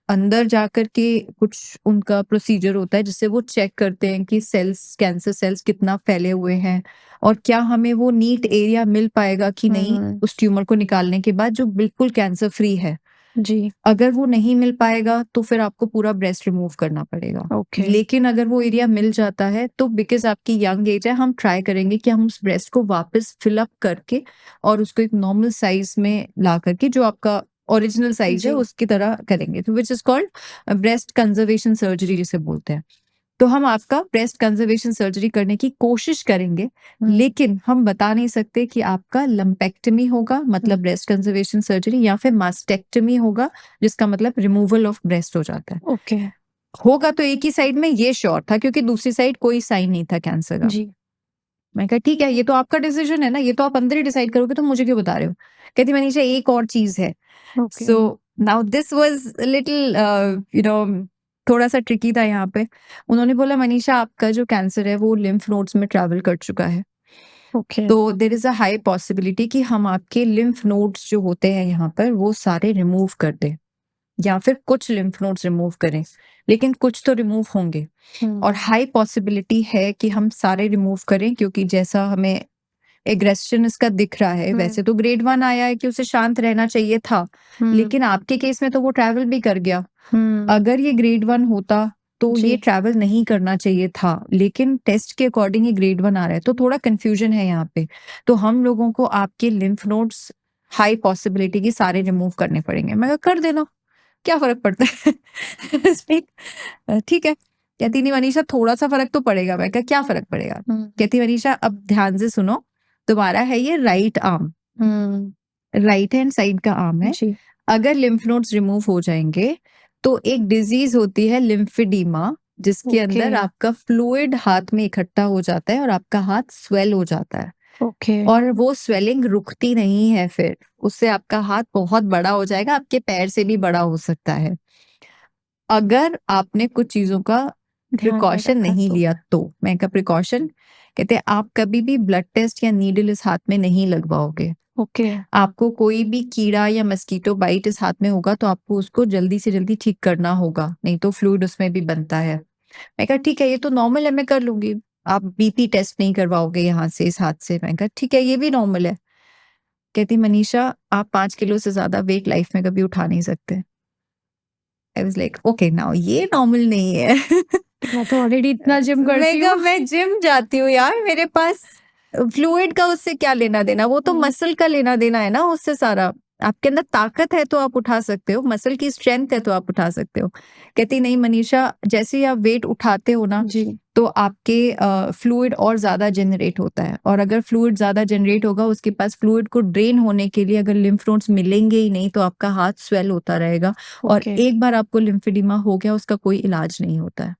अंदर जाकर के कुछ उनका प्रोसीजर होता है जिससे वो चेक करते हैं कि सेल्स, कैंसर सेल्स कितना फैले हुए हैं और क्या हमें वो नीट एरिया मिल पाएगा कि नहीं उस ट्यूमर को निकालने के बाद जो बिल्कुल कैंसर फ्री है। जी। अगर वो नहीं मिल पाएगा तो फिर आपको पूरा ब्रेस्ट रिमूव करना पड़ेगा। ओके। लेकिन अगर वो एरिया मिल जाता है तो बिकॉज़ आपकी यंग एज है, हम ट्राई करेंगे कि हम उस ब्रेस्ट को वापस फिल अप करके और उसको एक नॉर्मल साइज में ला करके जो आपका ओरिजिनल साइज है जी। उसकी तरह करेंगे। तो which is called breast conservation surgery जिसे बोलते हैं। तो हम आपका ब्रेस्ट कंजर्वेशन सर्जरी करने की कोशिश करेंगे, लेकिन हम बता नहीं सकते कि आपका लंपेक्टमी होगा मतलब ब्रेस्ट कंजर्वेशन सर्जरी या फिर मास्टेक्टमी होगा जिसका मतलब रिमूवल ऑफ ब्रेस्ट हो जाता है। ओके। होगा तो एक ही साइड में, ये श्योर था क्योंकि दूसरी साइड कोई साइन नहीं था कैंसर का। जी। मैं कहा ठीक है, ये तो आपका डिसीजन है ना, ये तो आप अंदर ही डिसाइड करोगे, तो मुझे क्यों बता रहे हो? कहती मनीषा एक और चीज है। Okay. So now this was little you know थोड़ा सा ट्रिकी था यहाँ पे। उन्होंने बोला मनीषा आपका जो कैंसर है वो लिम्फ नोड्स में ट्रैवल कर चुका है, ओके। तो there is a high possibility कि हम आपके लिम्फ नोड्स जो होते हैं यहाँ पर वो सारे रिमूव कर दें या फिर कुछ लिम्फ नोड्स रिमूव करें, लेकिन कुछ तो रिमूव होंगे और हाई पॉसिबिलिटी है कि हम सारे रिमूव करें क्योंकि जैसा हमें एग्रेशन इसका दिख रहा है, वैसे तो ग्रेड 1 आया है कि उसे शांत रहना चाहिए था, लेकिन आपके केस में तो वो ट्रैवल भी कर गया। अगर ये ग्रेड 1 होता तो ये जी। ट्रैवल नहीं करना चाहिए था, लेकिन टेस्ट के अकॉर्डिंग ये ग्रेड 1 आ रहा है, तो थोड़ा कंफ्यूजन है यहाँ पे। तो हम लोगों को आपके लिम्फ नोड्स हाई पॉसिबिलिटी की सारे रिमूव करने पड़ेंगे। मैं कहा कर देना, क्या फ़र्क पड़ता है? ठीक है। कहती नहीं मनीषा थोड़ा-सा फ़र्क तो पड़ेगा। मैं कहा क्या फ़र्क पड़ेगा? कहती मनीषा अब ध्यान से सुनो, तुम्हारा है ये right arm, right hand side का आर्म है। जी। अगर लिम्फ नोड्स रिमूव हो जाएँगे, तो एक डिज़ीज़ होती है लिम्फेडिमा, जिसके अंदर ओके। आपका फ्लूइड हाथ में इकट्ठा हो जाता है और आपका हाथ स्वेल हो जाता है। ओके। और वो स्वेलिंग रुकती नहीं है फिर, उससे आपका हाथ बहुत बड़ा हो जाएगा, आपके पैर से भी बड़ा हो सकता है। अगर आपने कुछ चीज़ों का ध्यान में प्रिकॉशन रखा नहीं तो। लिया तो। मैं कहा प्रिकॉशन? कहते हैं आप कभी भी ब्लड टेस्ट या नीडल इस हाथ में नहीं लगवाओगे। ओके। आपको कोई भी कीड़ा या मस्कीटो बाइट इस हाथ में होगा तो आपको उसको जल्दी से जल्दी ठीक करना होगा, नहीं तो फ्लूइड उसमें भी बनता है। मैं कहा ठीक है ये तो नॉर्मल है, मैं कर लूँगी। आप बीपी टेस्ट नहीं करवाओगे यहाँ से इस हाथ से। मैं कहा ठीक है ये भी नॉर्मल है। कहती मनीषा आप 5 किलो से ज़्यादा वेट लाइफ में कभी उठा नहीं सकते। I was like okay now ये नॉर्मल नहीं है। मैं तो ऑलरेडी इतना जिम करती मैं कहा हूँ। मैं जिम जाती हूँ यार, मेरे पास फ्लूइड का उससे क्या लेना देना, वो तो मसल का लेना देना है ना उससे सारा। आपके अंदर ताकत है तो आप उठा सकते हो, मसल की स्ट्रेंथ है तो आप उठा सकते हो। कहती नहीं मनीषा जैसे ही आप वेट उठाते हो ना जी। तो आपके फ्लूइड और ज्यादा जनरेट होता है, और अगर फ्लूइड ज्यादा जनरेट होगा उसके पास फ्लूइड को ड्रेन होने के लिए अगर लिम्फ नोड्स मिलेंगे ही नहीं तो आपका हाथ स्वेल होता रहेगा, और ओके। एक बार आपको लिम्फेडिमा हो गया उसका कोई इलाज नहीं होता है।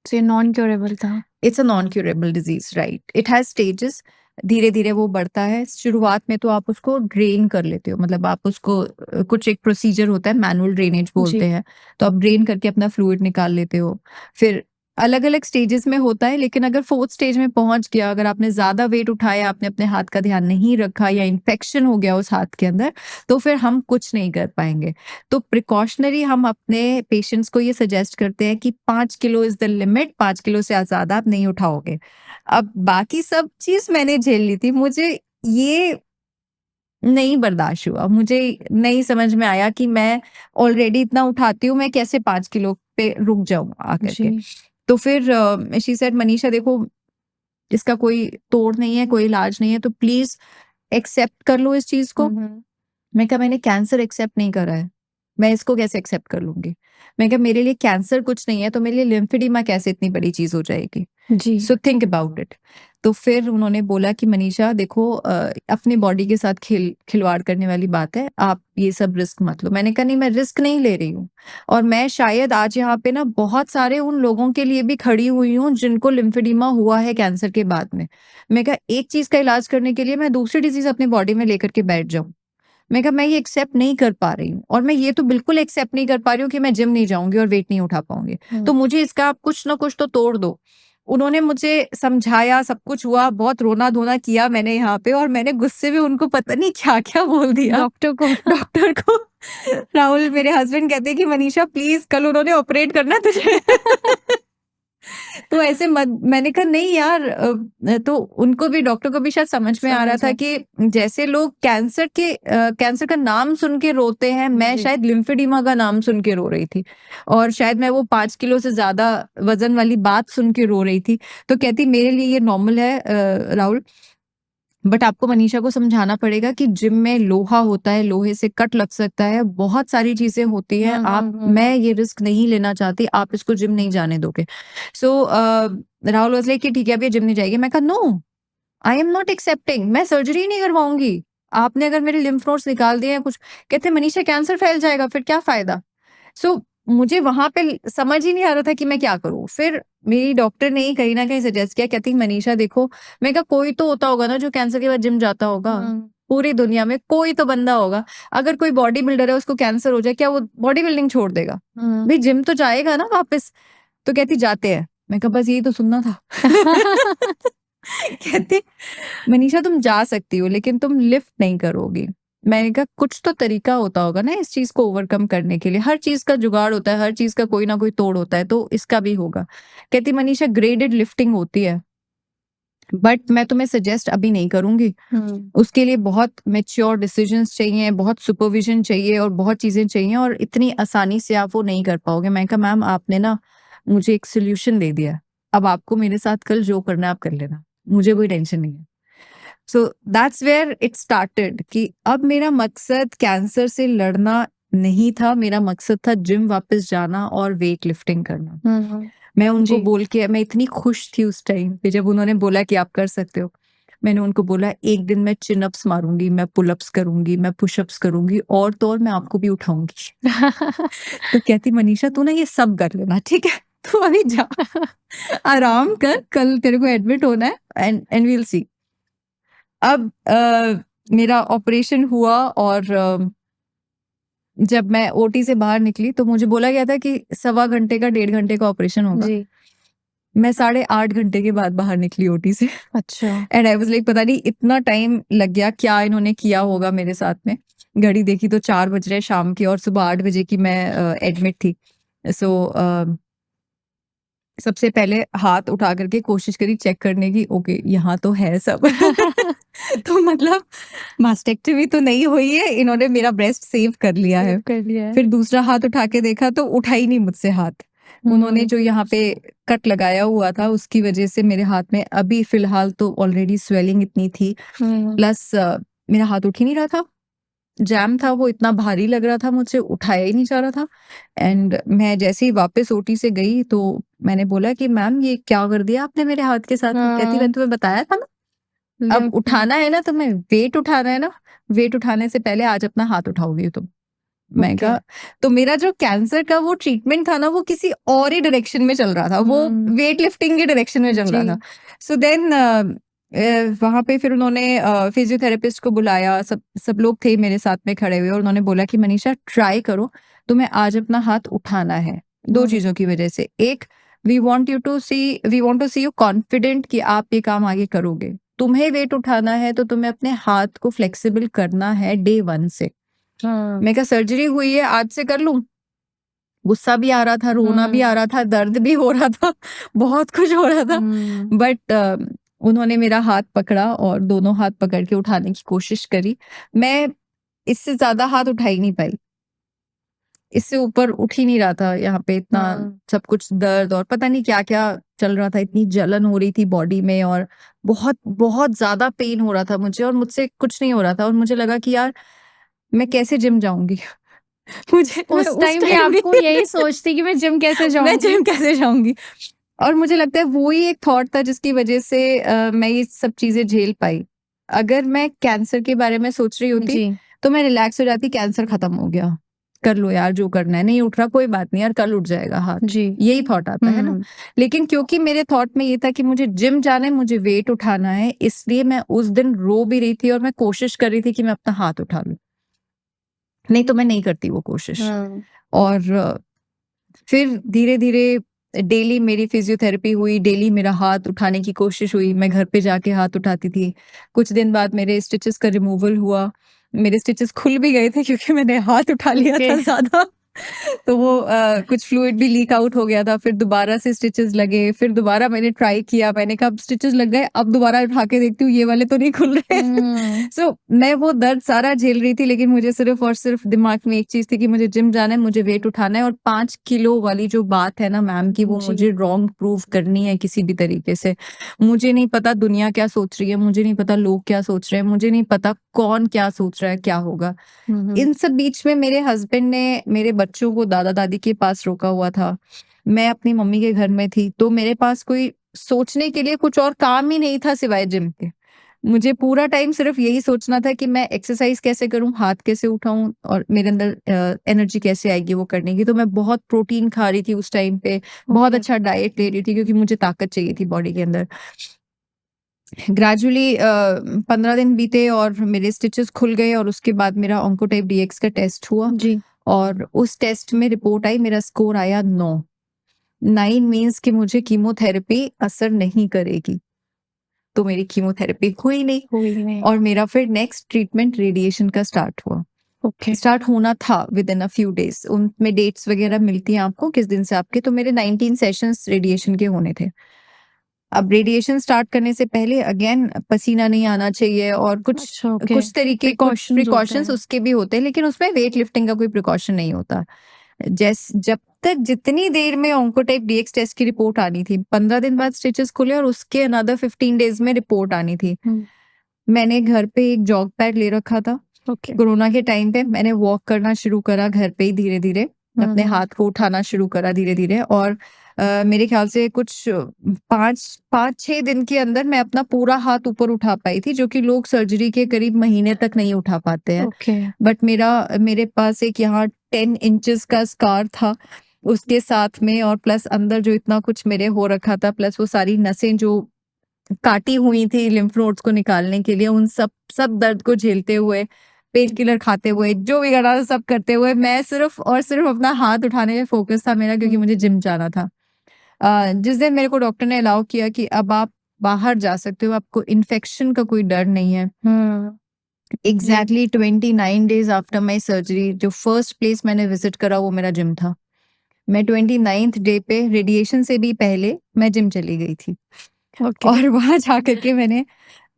तो ये नॉन क्योरेबल था। It's a non curable disease, right. It has stages, धीरे धीरे वो बढ़ता है। शुरुआत में तो आप उसको ड्रेन कर लेते हो, मतलब आप उसको कुछ एक प्रोसीजर होता है मैनुअल ड्रेनेज बोलते जी। हैं, तो आप ड्रेन करके अपना फ्लूइड निकाल लेते हो। फिर अलग-अलग स्टेजेस में होता है, लेकिन अगर 4th स्टेज में पहुँच गया, अगर आपने ज़्यादा वेट उठाया, आपने अपने हाथ का ध्यान नहीं रखा या इन्फेक्शन हो गया उस हाथ के अंदर, तो फिर हम कुछ नहीं कर पाएँगे। तो प्रिकॉशनरी हम अपने पेशेंट्स को ये सजेस्ट करते हैं कि 5 kilo is the limit, 5 kilo से ज़्यादा आप नहीं उठाओगे। अब बाकी सब चीज़ मैंने झेल ली थी, मुझे ये नहीं बर्दाश्त हुआ। मुझे नहीं समझ में आया कि मैं ऑलरेडी इतना उठाती हूँ, मैं कैसे 5 किलो पे रुक जाऊँ आकर के। जी। तो फिर शी सेड, "मनीषा देखो, इसका कोई तोड़ नहीं है, कोई इलाज नहीं है, तो प्लीज़ एक्सेप्ट कर लो इस चीज़ को।" मैं कहा, "मैंने कैंसर एक्सेप्ट नहीं करा है, मैं इसको कैसे एक्सेप्ट कर लूँगी?" मैं कहा, "मेरे लिए कैंसर कुछ नहीं है, तो मेरे लिए लिम्फेडिमा कैसे इतनी बड़ी चीज़ हो जाएगी? जी। So think about it." तो फिर उन्होंने बोला कि मनीषा देखो, अपनी बॉडी के साथ खिलवाड़ करने वाली बात है, आप ये सब रिस्क मत लो। मैंने कहा, नहीं, मैं रिस्क नहीं ले रही हूँ, और मैं शायद आज यहाँ पे ना बहुत सारे उन लोगों के लिए भी खड़ी हुई हूँ जिनको लिम्फेडिमा हुआ है कैंसर के बाद में। मैं कहा, एक चीज़ का इलाज करने के लिए मैं दूसरी डिज़ीज़ अपनी बॉडी में लेकर के बैठ जाऊँ। मैं कहा, मैं ये एक्सेप्ट नहीं कर पा रही हूँ, और मैं ये तो बिल्कुल एक्सेप्ट नहीं कर पा रही हूँ कि मैं जिम नहीं जाऊँगी और वेट नहीं उठा पाऊँगी। तो मुझे इसका आप कुछ ना कुछ तो तोड़ दो। उन्होंने मुझे समझाया, सब कुछ हुआ, बहुत रोना-धोना किया मैंने यहाँ पे, और मैंने गुस्से में उनको पता नहीं क्या-क्या बोल दिया डॉक्टर को। डॉक्टर को। राहुल, मेरे हस्बैंड कहते हैं कि मनीषा प्लीज़, कल उन्होंने ऑपरेट करना है तुझे। तो ऐसे मत, मैंने कहा नहीं यार, तो उनको भी, डॉक्टर को भी शायद समझ में आ रहा था समझ कि जैसे लोग कैंसर का नाम सुन के रोते हैं, मैं जी। शायद लिम्फेडिमा का नाम सुन के रो रही थी, और शायद मैं वो 5 किलो से ज़्यादा वज़न वाली बात सुन के रो रही थी। तो कहती, मेरे लिए ये नॉर्मल है राहुल, बट आपको मनीषा को समझाना पड़ेगा कि जिम में लोहा होता है, लोहे से कट लग सकता है, बहुत सारी चीज़ें होती हैं, मैं ये रिस्क नहीं लेना चाहती, आप इसको जिम नहीं जाने दोगे। सो राहुल वाज़ लाइक कि ठीक है, अब ये जिम नहीं जाएगी। मैं कहा, no, I am not accepting, मैं सर्जरी नहीं करवाऊँगी। आपने अगर मेरे लिम्फ नोड्स निकाल दिए हैं कुछ, कहते हैं मनीषा कैंसर फैल जाएगा, फिर क्या फ़ायदा? सो मुझे वहाँ पे समझ ही नहीं आ रहा था कि मैं क्या करूँ? फिर मेरी डॉक्टर ने ही कहीं न कहीं सजेस्ट किया, कहती मनीषा देखो, मैं कहा कोई तो होता होगा ना जो कैंसर के बाद जिम जाता होगा। पूरी दुनिया में कोई तो बंदा होगा। अगर कोई बॉडी बिल्डर है, उसको कैंसर हो जाए, क्या वो बॉडी बिल्डिंग छोड़ देगा? भई जिम तो जाएगा ना वापस। तो कहती जाते हैं। मैं कहा बस यही तो सुनना था। कहती मनीषा तुम जा सकती हो, लेकिन तुम लिफ्ट नहीं करोगी। मैंने कहा कुछ तो तरीका होता होगा ना इस चीज़ को ओवरकम करने के लिए। हर चीज़ का जुगाड़ होता है, हर चीज़ का कोई ना कोई तोड़ होता है, तो इसका भी होगा। कहती मनीषा ग्रेडेड लिफ्टिंग होती है, बट मैं तुम्हें सजेस्ट अभी नहीं करूँगी। उसके लिए बहुत मैच्योर डिसीजंस चाहिए, बहुत सुपरविज़न चाहिए और बहुत चीज़ें चाहिए, और इतनी आसानी से आप वो नहीं कर पाओगे। मैंने कहा मैम आपने ना मुझे एक सॉल्यूशन दे दिया है। अब आपको मेरे साथ कल जो करना है आप कर लेना। मुझे कोई टेंशन नहीं है। So that's where it started कि अब मेरा मकसद कैंसर से लड़ना नहीं था, मेरा मकसद था जिम वापस जाना और वेट लिफ्टिंग करना। मैं उनको जी। बोल के, मैं इतनी खुश थी उस टाइम पे जब उन्होंने बोला कि आप कर सकते हो। मैंने उनको बोला एक दिन मैं चिन अप्स मारूँगी, मैं पुल अप्स करूँगी, मैं पुश अप्स करूँगी, और तो और मैं आपको भी उठाऊँगी। तो कहती मनीषा तू ना ये सब कर लेना, ठीक है? तू अभी जा, आराम कर, कल तेरे को एडमिट होना है, एंड वी विल सी। अब मेरा ऑपरेशन हुआ, और जब मैं ओटी से बाहर निकली तो मुझे बोला गया था कि सवा घंटे का, 1.5 घंटे का ऑपरेशन होगा। जी। मैं 8.5 घंटे के बाद बाहर निकली ओटी से। अच्छा। एंड आई वाज़ लाइक पता नहीं इतना टाइम लग गया, क्या इन्होंने किया होगा मेरे साथ में। घड़ी देखी तो 4 बज रहे शाम के, और सुबह 8 बजे की मैं एडमिट थी। सो सबसे पहले हाथ उठा करके कोशिश करी चेक करने की, ओके यहाँ तो है सब। तो मतलब मास्टेक्टमी तो नहीं हुई है, इन्होंने मेरा ब्रेस्ट सेव कर लिया है। कर लिया है। फिर दूसरा हाथ उठा के देखा तो उठा ही नहीं मुझसे हाथ। उन्होंने जो यहाँ पे कट लगाया हुआ था उसकी वजह से मेरे हाथ में अभी फिलहाल तो ऑलरेडी स्वेलिंग इतनी थी, प्लस मेरा हाथ उठ ही नहीं रहा था। जैम था वो, इतना भारी लग रहा था, मुझसे उठाया ही नहीं जा रहा था। एंड मैं जैसे ही वापस ओटी से गई तो मैंने बोला कि मैम ये क्या कर दिया आपने मेरे हाथ के साथ? कहती मैंने तुम्हें बताया था ना, अब उठाना है ना तुम्हें, वेट उठाना है ना, वेट उठाने से पहले आज अपना हाथ उठाओगी तुम। मैं ओके। कहा, तो मेरा जो कैंसर का वो ट्रीटमेंट था ना, वो किसी और ही डायरेक्शन में चल रहा था, वो वेट लिफ्टिंग के डायरेक्शन में चल रहा जी। था। सो देन वहाँ पे फिर उन्होंने फिजियोथेरेपिस्ट को बुलाया, सब सब लोग थे मेरे साथ में खड़े हुए, और उन्होंने बोला कि मनीषा ट्राई करो, तुम्हें आज अपना हाथ उठाना है। 2 चीज़ों की वजह से, एक we want to see you confident कि आप ये काम आगे करोगे। तुम्हें वेट उठाना है तो तुम्हें अपने हाथ को फ्लेक्सिबल करना है डे 1 से। मैं कहा सर्जरी हुई है, आज से कर लूँ? गुस्सा भी आ रहा था, रोना भी आ रहा था, दर्द भी हो रहा था, बहुत कुछ हो रहा था। बट उन्होंने मेरा हाथ पकड़ा और दोनों हाथ पकड़ के उठाने की कोशिश करी। मैं इससे ज़्यादा हाथ उठा ही नहीं पाई। इससे ऊपर उठ ही नहीं रहा था, यहाँ पे इतना सब कुछ दर्द और पता नहीं क्या-क्या चल रहा था, इतनी जलन हो रही थी बॉडी में और बहुत, बहुत ज़्यादा पेन हो रहा था मुझे और मुझसे कुछ नहीं हो रहा था और मुझे लगा कि यार मैं कैसे जिम जाऊँगी? मैं उस टाइम भी आपको यही सोचती कि मैं जिम कैसे मैं जाऊँगी? जिम कैसे जाऊँगी? और मुझे लगता है वो ही एक थॉट था जिसकी वजह से मैं ये सब चीज़ें झेल पाई। अगर मैं कैंसर के बारे में सोच रही होती, जी, तो मैं रिलैक्स हो जाती, कैंसर खत्म हो गया, कर लो यार जो करना है, नहीं उठ रहा कोई बात नहीं यार, कल उठ जाएगा हाथ। जी। यही थॉट आता है ना? लेकिन क्योंकि मेरे थॉट में ये था कि मुझे जिम जाना है, मुझे वेट उठाना है, इसलिए मैं उस दिन रो भी रही थी और मैं कोशिश कर रही थी कि मैं अपना हाथ उठा लूँ। नहीं तो मैं नहीं करती वो कोशिश। और फिर धीरे-धीरे डेली मेरी फिज़ियोथेरेपी हुई, डेली मेरा हाथ उठाने की कोशिश हुई, मैं घर पे जाके हाथ उठाती थी। कुछ दिन बाद मेरे स्टिचेज़ का रिमूवल हुआ, मेरे स्टिचेज़ खुल भी गए थे क्योंकि मैंने हाथ उठा लिया ओके। था ज़्यादा। तो वो कुछ फ्लूइड भी लीक आउट हो गया था, फिर दोबारा से स्टिचेज़ लगे, फिर दोबारा मैंने ट्राई किया, मैंने कहा अब स्टिचेज़ लग गए, अब दोबारा उठा के देखती हूँ ये वाले तो नहीं खुल रहे। सो मैं वो दर्द सारा झेल रही थी लेकिन मुझे सिर्फ़ और सिर्फ़ दिमाग में एक चीज़ थी कि मुझे जिम जाना है, मुझे वेट उठाना है और 5 किलो वाली जो बात है ना मैम की वो जी। मुझे रॉन्ग प्रूव करनी है किसी भी तरीके से। मुझे नहीं पता दुनिया क्या सोच रही है, मुझे नहीं पता लोग क्या सोच रहे हैं, मुझे नहीं पता कौन क्या सोच रहा है, क्या होगा। इन सब बीच में मेरे हस्बैंड ने मेरे बच्चों को दादा-दादी के पास रोका हुआ था। मैं अपनी मम्मी के घर में थी, तो मेरे पास कोई सोचने के लिए कुछ और काम ही नहीं था सिवाय जिम के। मुझे पूरा टाइम सिर्फ यही सोचना था कि मैं एक्सरसाइज़ कैसे करूँ, हाथ कैसे उठाऊँ और मेरे अंदर एनर्जी कैसे आएगी वो करने की। तो मैं बहुत प्रोटीन खा रही थी उस टाइम पे, बहुत ओके। अच्छा डाइट ले रही थी क्योंकि मुझे ताकत चाहिए थी बॉडी के अंदर। ग्रेजुअली 15 दिन बीते और मेरे स्टिचेस खुल गए और उसके बाद मेरा ऑन्कोटाइप डीएक्स का टेस्ट हुआ जी। और उस टेस्ट में रिपोर्ट आई, मेरा स्कोर आया 9। 9 मीन्स कि मुझे कीमोथेरेपी असर नहीं करेगी। तो मेरी कीमोथेरेपी हुई नहीं हुई नहीं। और मेरा फिर नेक्स्ट ट्रीटमेंट रेडिएशन का स्टार्ट हुआ। ओके। स्टार्ट होना था विदिन अ फ्यू डेज़। उनमें डेट्स वगैरह मिलती हैं आपको किस दिन से आपके, तो मेरे 19 सेशंस रेडिएशन के होने थे। अब रेडिएशन स्टार्ट करने से पहले अगेन पसीना नहीं आना चाहिए और अच्छा, ओके। कुछ तरीके कुछ प्रिकॉशंस होते प्रिकॉशंस हैं। उसके भी होते हैं, लेकिन उसमें वेट लिफ्टिंग का कोई प्रिकॉशन नहीं होता। जब तक जितनी देर में ऑन्कोटाइप डीएक्स टेस्ट की रिपोर्ट आनी थी, 15 दिन बाद स्टिचेस खुले और उसके अनदर 15 डेज़ में रिपोर्ट आनी थी। मैंने घर पे एक जॉग पैड ले रखा था। ओके। कोरोना के टाइम पे मैंने वॉक करना शुरू करा घर पे ही धीरे-धीरे, अपने हाथ को उठाना शुरू करा धीरे-धीरे और मेरे ख्याल से कुछ 5-6 दिन के अंदर मैं अपना पूरा हाथ ऊपर उठा पाई थी, जो कि लोग सर्जरी के करीब महीने तक नहीं उठा पाते हैं। ओके। बट मेरे पास एक यहाँ 10 इंचेस का स्कार था, उसके साथ में और प्लस अंदर जो इतना कुछ मेरे हो रखा था, प्लस वो सारी नसें जो काटी हुई थी लिम्फ नोड्स को निकालने के लिए, उन सब दर्द को झेलते हुए, पेन किलर खाते हुए, जो भी करना था सब करते हुए, मैं सिर्फ़ और सिर्फ़ अपना हाथ उठाने में फ़ोकस था मेरा क्योंकि मुझे जिम जाना था। जिस दिन मेरे को डॉक्टर ने अलाउ किया कि अब आप बाहर जा सकते हो, आपको इन्फेक्शन का कोई डर नहीं है। Exactly 29 days after my surgery जो फर्स्ट प्लेस मैंने विज़िट करा वो मेरा जिम था। मैं 29th डे पे रेडिएशन से भी पहले मैं जिम चली गई थी। ओके। और वहाँ जाकर के मैंने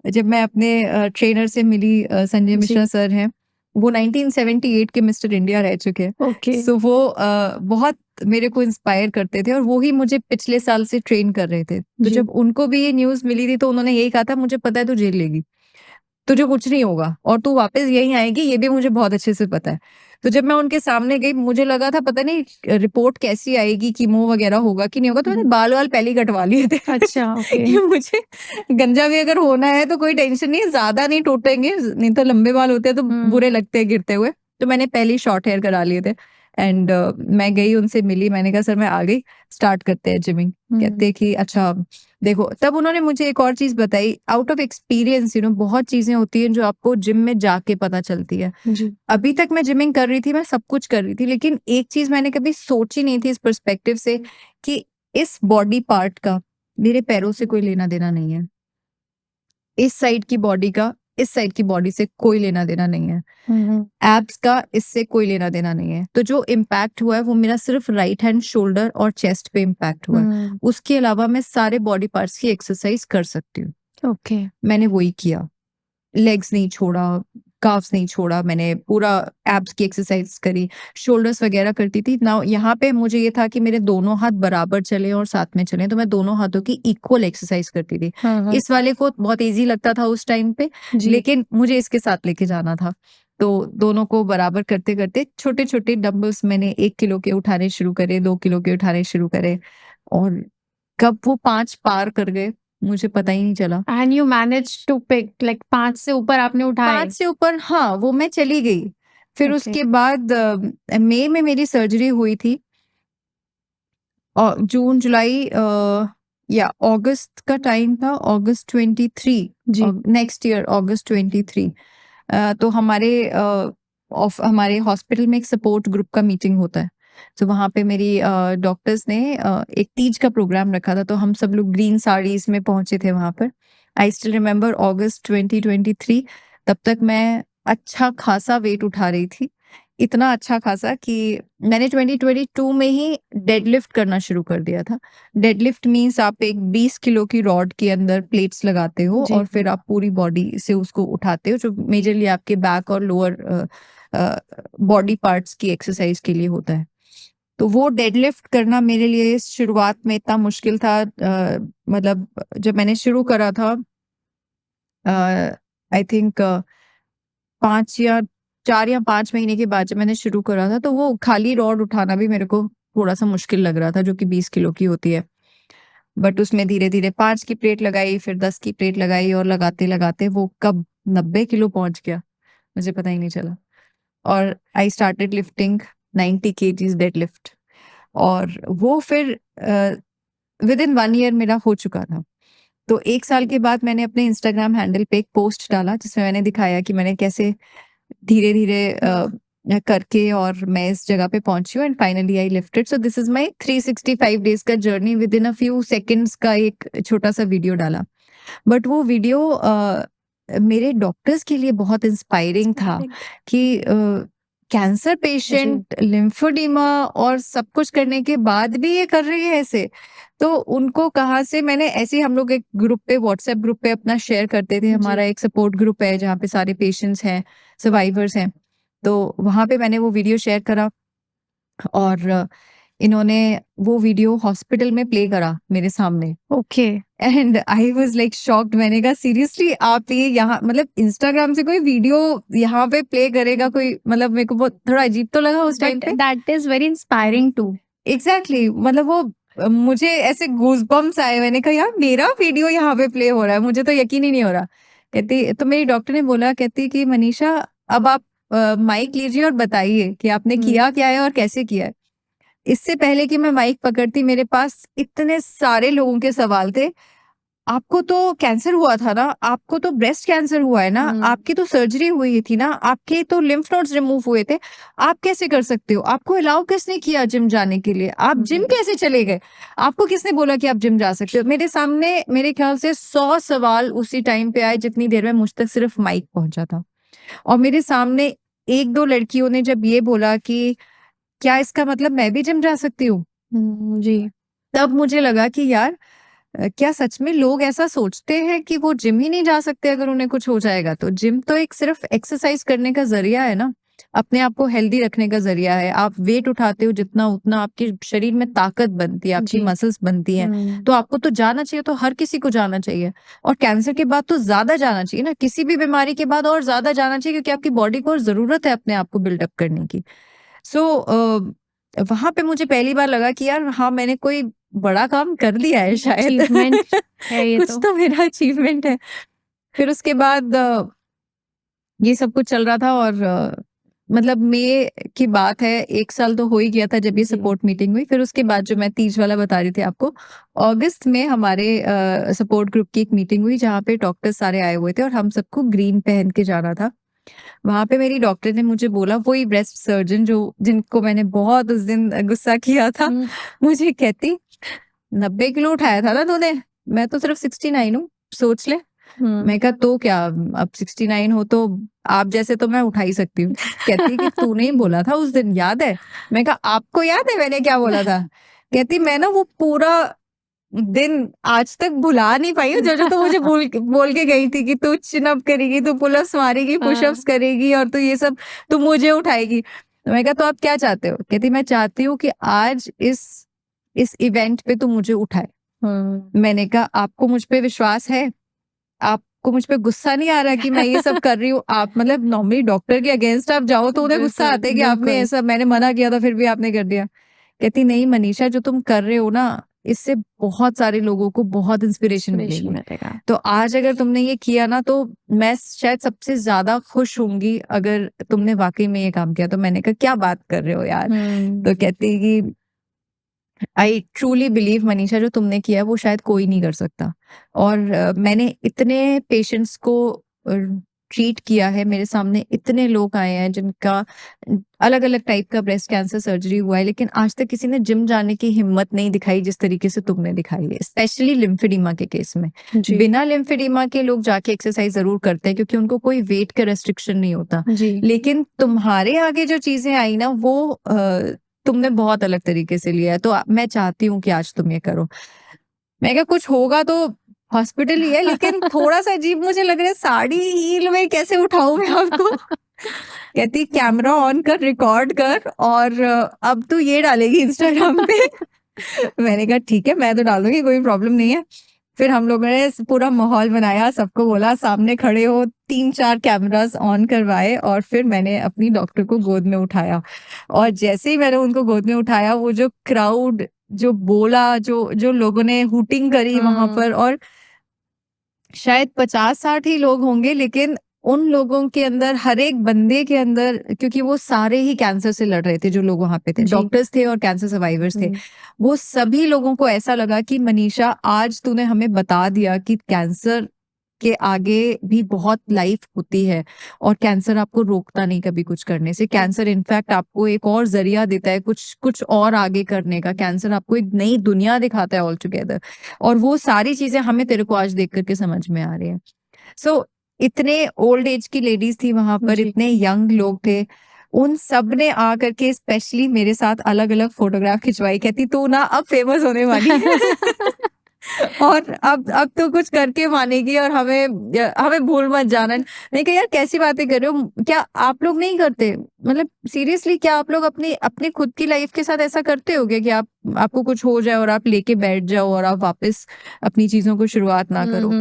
जब मैं अपने ट्रेनर से मिली, संजय मिश्रा जी। सर हैं, वो 1978 के मिस्टर इंडिया रह चुके हैं। ओके। सो वो बहुत मेरे को इंस्पायर करते थे और वो ही मुझे पिछले साल से ट्रेन कर रहे थे। तो जी। जब उनको भी ये न्यूज़ मिली थी तो उन्होंने यही कहा था मुझे पता है तू झेल लेगी। तुझे कुछ नहीं होगा और तू वापस यहीं आएगी ये भी मुझे बहुत अच्छे से पता है। तो जब मैं उनके सामने गई मुझे लगा था पता नहीं रिपोर्ट कैसी आएगी, कीमो वगैरह होगा कि नहीं होगा, तो मैंने बाल-वाल पहले ही कटवा लिए थे। अच्छा, ओके। कि मुझे गंजा भी अगर होना है तो कोई टेंशन नहीं है, ज़्यादा नहीं टूटेंगे, नहीं तो लंबे बाल होते हैं तो बुरे लगते हैं गिरते हुए। तो मैंने पहले ही शॉर्ट हेयर करा लिए थे एंड मैं गई उनसे मिली, मैंने कहा सर मैं आ गई, स्टार्ट करते हैं जिमिंग। कहते हैं कि अच्छा देखो, तब उन्होंने मुझे एक और चीज़ बताई, आउट ऑफ एक्सपीरियंस बहुत चीज़ें होती हैं जो आपको जिम में जाके पता चलती है। जी। अभी तक मैं जिमिंग कर रही थी, मैं सब कुछ कर रही थी, लेकिन एक चीज़ मैंने कभी सोची नहीं थी इस पर्सपेक्टिव से कि इस बॉडी पार्ट का मेरे पैरों से कोई लेना देना नहीं है। इस साइड की बॉडी का इस साइड की बॉडी से कोई लेना देना नहीं है। एब्स का इससे कोई लेना देना नहीं है। तो जो इम्पैक्ट हुआ है वो मेरा सिर्फ राइट हैंड शोल्डर और चेस्ट पे इम्पैक्ट हुआ है। उसके अलावा मैं सारे बॉडी पार्ट्स की एक्सरसाइज कर सकती हूँ। ओके। मैंने वही किया, लेग्स नहीं छोड़ा, काफ्स नहीं छोड़ा, मैंने पूरा एब्स की एक्सरसाइज करी, शोल्डर्स वगैरह करती थी ना। यहाँ पे मुझे ये था कि मेरे दोनों हाथ बराबर चले और साथ में चले, तो मैं दोनों हाथों की इक्वल एक्सरसाइज करती थी। इस वाले को बहुत इजी लगता था उस टाइम पे, लेकिन मुझे इसके साथ लेके जाना था। तो दोनों को बराबर करते करते छोटे छोटे डंबल्स मैंने 1 किलो के उठाने शुरू करे, 2 किलो के उठाने शुरू करे, और कब वो 5 पार कर गए मुझे पता ही नहीं चला। And you manage to pick like 5 से ऊपर आपने उठाए? 5 से ऊपर, हाँ, वो मैं चली गई। फिर Okay. उसके बाद मई में मेरी सर्जरी हुई थी, और जून जुलाई या अगस्त का टाइम था, अगस्त 23 जी। नेक्स्ट ईयर अगस्त 23। तो हमारे हॉस्पिटल में एक सपोर्ट ग्रुप का मीटिंग होता है। तो वहाँ पे मेरी डॉक्टर्स ने एक तीज का प्रोग्राम रखा था, तो हम सब लोग ग्रीन साड़ीज में पहुंचे थे वहाँ पर। आई स्टिल रिमेम्बर अगस्त 2023। तब तक मैं अच्छा खासा वेट उठा रही थी, इतना अच्छा खासा कि मैंने 2022 में ही डेडलिफ्ट करना शुरू कर दिया था। डेडलिफ्ट मीन्स आप एक 20 किलो की रॉड के अंदर प्लेट्स लगाते हो जी। और फिर आप पूरी बॉडी से उसको उठाते हो, जो मेजरली आपके बैक और लोअर बॉडी पार्ट्स की एक्सरसाइज के लिए होता है। तो वो डेडलिफ्ट करना मेरे लिए शुरुआत में इतना मुश्किल था। मतलब जब मैंने शुरू करा था, आई थिंक 4 या 5 महीने के बाद जब मैंने शुरू करा था, तो वो खाली रॉड उठाना भी मेरे को थोड़ा सा मुश्किल लग रहा था, जो कि 20 किलो की होती है। बट उसमें धीरे धीरे 5 की प्लेट लगाई, फिर 10 की प्लेट लगाई, और लगाते लगाते वो कब 90 किलो पहुंच गया मुझे पता ही नहीं चला। और I started lifting 90 kgs deadlift, और वो फिर विद इन 1 ईयर मेरा हो चुका था। तो 1 साल के बाद मैंने अपने इंस्टाग्राम हैंडल पे एक पोस्ट डाला, जिसमें मैंने दिखाया कि मैंने कैसे धीरे धीरे करके और मैं इस जगह पे पहुंची हूँ, and finally I lifted. So this is my 365 days का जर्नी। Within a few seconds का एक छोटा सा वीडियो डाला, बट वो वीडियो मेरे डॉक्टर्स के लिए बहुत इंस्पायरिंग था कि कैंसर पेशेंट लिम्फोडीमा और सब कुछ करने के बाद भी ये कर रही है ऐसे। तो उनको कहाँ से, मैंने ऐसे, हम लोग एक ग्रुप पे, व्हाट्सएप ग्रुप पे अपना शेयर करते थे। हमारा एक सपोर्ट ग्रुप है जहाँ पे सारे पेशेंट्स हैं, सर्वाइवर्स हैं। तो वहां पे मैंने वो वीडियो शेयर करा, और इन्होंने वो वीडियो हॉस्पिटल में प्ले करा मेरे सामने। Okay. And I was like shocked. मैंने कहा सीरियसली आप ये यहाँ, मतलब इंस्टाग्राम से कोई वीडियो यहाँ पे प्ले करेगा कोई, मतलब मेरे को बहुत थोड़ा अजीब तो लगा उस टाइम पे। That is very inspiring too. Exactly, मतलब वो मुझे ऐसे गूज़बम्प्स आए। मैंने कहा यार मेरा वीडियो यहाँ पे प्ले हो रहा है, मुझे तो यकीन ही नहीं हो रहा। कहती, तो मेरी डॉक्टर ने बोला, कहती कि मनीषा अब आप माइक लीजिए और बताइए कि आपने किया क्या है और कैसे किया है। इससे पहले कि मैं माइक पकड़ती, मेरे पास इतने सारे लोगों के सवाल थे। आपको तो कैंसर हुआ था ना, आपको तो ब्रेस्ट कैंसर हुआ है ना, आपकी तो सर्जरी हुई थी ना, आपके तो लिम्फ नोड्स रिमूव हुए थे, आप कैसे कर सकते हो? आपको अलाउ किसने किया जिम जाने के लिए? आप जिम कैसे चले गए? आपको किसने बोला कि आप जिम जा सकते हो? मेरे सामने मेरे ख्याल से 100 सवाल उसी टाइम पे आए, जितनी देर में मुझ तक सिर्फ माइक पहुंचा था। और मेरे सामने 1-2 लड़कियों ने जब ये बोला कि क्या इसका मतलब मैं भी जिम जा सकती हूँ? जी। तब मुझे लगा कि यार क्या सच में लोग ऐसा सोचते हैं कि वो जिम ही नहीं जा सकते अगर उन्हें कुछ हो जाएगा तो? जिम तो एक सिर्फ एक्सरसाइज करने का जरिया है ना, अपने आप को हेल्दी रखने का जरिया है। आप वेट उठाते हो जितना, उतना आपके शरीर में ताकत बनती है, आपकी मसल्स बनती हैं। तो आपको तो जाना चाहिए, तो हर किसी को जाना चाहिए। और कैंसर के बाद तो ज्यादा जाना चाहिए ना, किसी भी बीमारी के बाद और ज्यादा जाना चाहिए, क्योंकि आपकी बॉडी को और जरूरत है अपने आप को बिल्डअप करने की। सो वहां पे मुझे पहली बार लगा कि यार हाँ, मैंने कोई बड़ा काम कर लिया है शायद। अचीवमेंट है ये कुछ तो मेरा अचीवमेंट है। फिर उसके बाद ये सब कुछ चल रहा था, और मतलब मई की बात है, 1 साल तो हो ही गया था जब ये सपोर्ट मीटिंग हुई। फिर उसके बाद जो मैं तीज वाला बता रही थी आपको, अगस्त में हमारे सपोर्ट ग्रुप की एक मीटिंग हुई, जहाँ पे डॉक्टर सारे आए हुए थे और हम सबको ग्रीन पहन के जाना था। वहां पे मेरी डॉक्टर ने मुझे बोला, वही ब्रेस्ट सर्जन जो जिनको मैंने बहुत उस दिन गुस्सा किया था, मुझे कहती 90 किलो उठाया था ना तूने, मैं तो सिर्फ 69 हूँ, सोच ले। मैं कहा तो क्या, अब 69 हो तो आप जैसे तो मैं उठा ही सकती हूँ। कहती कि तूने ही बोला था उस दिन, याद है? मैं कहा आपको याद है मैंने क्या बोला था? कहती मैं ना वो पूरा दिन आज तक भुला नहीं पाई हूँ, जो जो तो मुझे बोल के गई थी कि तू चिन अप करेगी, तू पुल अप्स मारेगी, पुशअप्स करेगी और तू ये सब तू मुझे उठाएगी। मैं कहा तो आप क्या चाहते हो? कहती मैं चाहती हूँ कि आज इस इवेंट पे तू मुझे उठाए। मैंने कहा आपको मुझ पे विश्वास है? आपको मुझ पे गुस्सा नहीं आ रहा कि मैं ये सब कर रही हूँ? आप मतलब नॉर्मली डॉक्टर के अगेंस्ट आप जाओ तो उन्हें गुस्सा आता है कि आपने ऐसा, मैंने मना किया था फिर भी आपने कर दिया। कहती नहीं मनीषा, जो तुम कर रहे हो ना, इससे बहुत सारे लोगों को बहुत इंस्पिरेशन मिलेगी। तो आज अगर तुमने ये किया ना, तो मैं शायद सबसे ज्यादा खुश होंगी अगर तुमने वाकई में ये काम किया। तो मैंने कहा क्या बात कर रहे हो यार? तो कहती कि आई ट्रूली बिलीव मनीषा, जो तुमने किया वो शायद कोई नहीं कर सकता। और मैंने इतने पेशेंट्स को ट्रीट किया है, मेरे सामने इतने लोग आए हैं जिनका अलग अलग टाइप का ब्रेस्ट कैंसर सर्जरी हुआ है, लेकिन आज तक किसी ने जिम जाने की हिम्मत नहीं दिखाई जिस तरीके से तुमने दिखाई है, स्पेशली लिम्फेडिमा के केस में। बिना लिम्फेडिमा के लोग जाके एक्सरसाइज जरूर करते हैं क्योंकि उनको कोई वेट का रेस्ट्रिक्शन नहीं होता, लेकिन तुम्हारे आगे जो चीजें आई ना, वो तुमने बहुत अलग तरीके से लिया है। तो मैं चाहती हूँ कि आज तुम ये करो। मैं क्या कुछ होगा तो हॉस्पिटल ही है, लेकिन थोड़ा सा अजीब मुझे लग रहा है, साड़ी हील में कैसे उठाऊं मैं आपको? कहती कैमरा ऑन कर, रिकॉर्ड कर, और अब तू ये डालेगी इंस्टाग्राम पे। मैंने कहा ठीक है, मैं तो डाल दूंगी, कोई प्रॉब्लम नहीं है। फिर हम लोगों ने पूरा माहौल बनाया, सबको बोला सामने खड़े हो, 3-4 कैमरास ऑन करवाए, और फिर मैंने अपनी डॉक्टर को गोद में उठाया। और जैसे ही मैंने उनको गोद में उठाया, वो जो क्राउड जो बोला, जो जो लोगों ने हुटिंग करी वहां पर, और शायद 50-60 ही लोग होंगे, लेकिन उन लोगों के अंदर, हर एक बंदे के अंदर, क्योंकि वो सारे ही कैंसर से लड़ रहे थे, जो लोग वहां पे थे, डॉक्टर्स थे और कैंसर सर्वाइवर्स थे, वो सभी लोगों को ऐसा लगा कि मनीषा आज तूने हमें बता दिया कि कैंसर के आगे भी बहुत लाइफ होती है, और कैंसर आपको रोकता नहीं कभी कुछ करने से। कैंसर इनफैक्ट आपको एक और जरिया देता है कुछ और आगे करने का। कैंसर आपको एक नई दुनिया दिखाता है ऑल टुगेदर, और वो सारी चीजें हमें तेरे को आज देख करके समझ में आ रही है। सो इतने ओल्ड एज की लेडीज थी वहां पर, इतने यंग लोग थे, उन सब ने आ करके स्पेशली मेरे साथ अलग अलग फोटोग्राफ खिंचवाई। कहती तू ना अब फेमस होने वाली है। और अब तो कुछ करके मानेगी, और हमें भूल मत जाना। नहीं कहा यार कैसी बातें कर रहे हो, क्या आप लोग नहीं करते? मतलब सीरियसली, क्या आप लोग अपनी खुद की लाइफ के साथ ऐसा करते होगे कि आपको कुछ हो जाए और आप लेके बैठ जाओ और आप वापस अपनी चीजों को शुरुआत ना करो?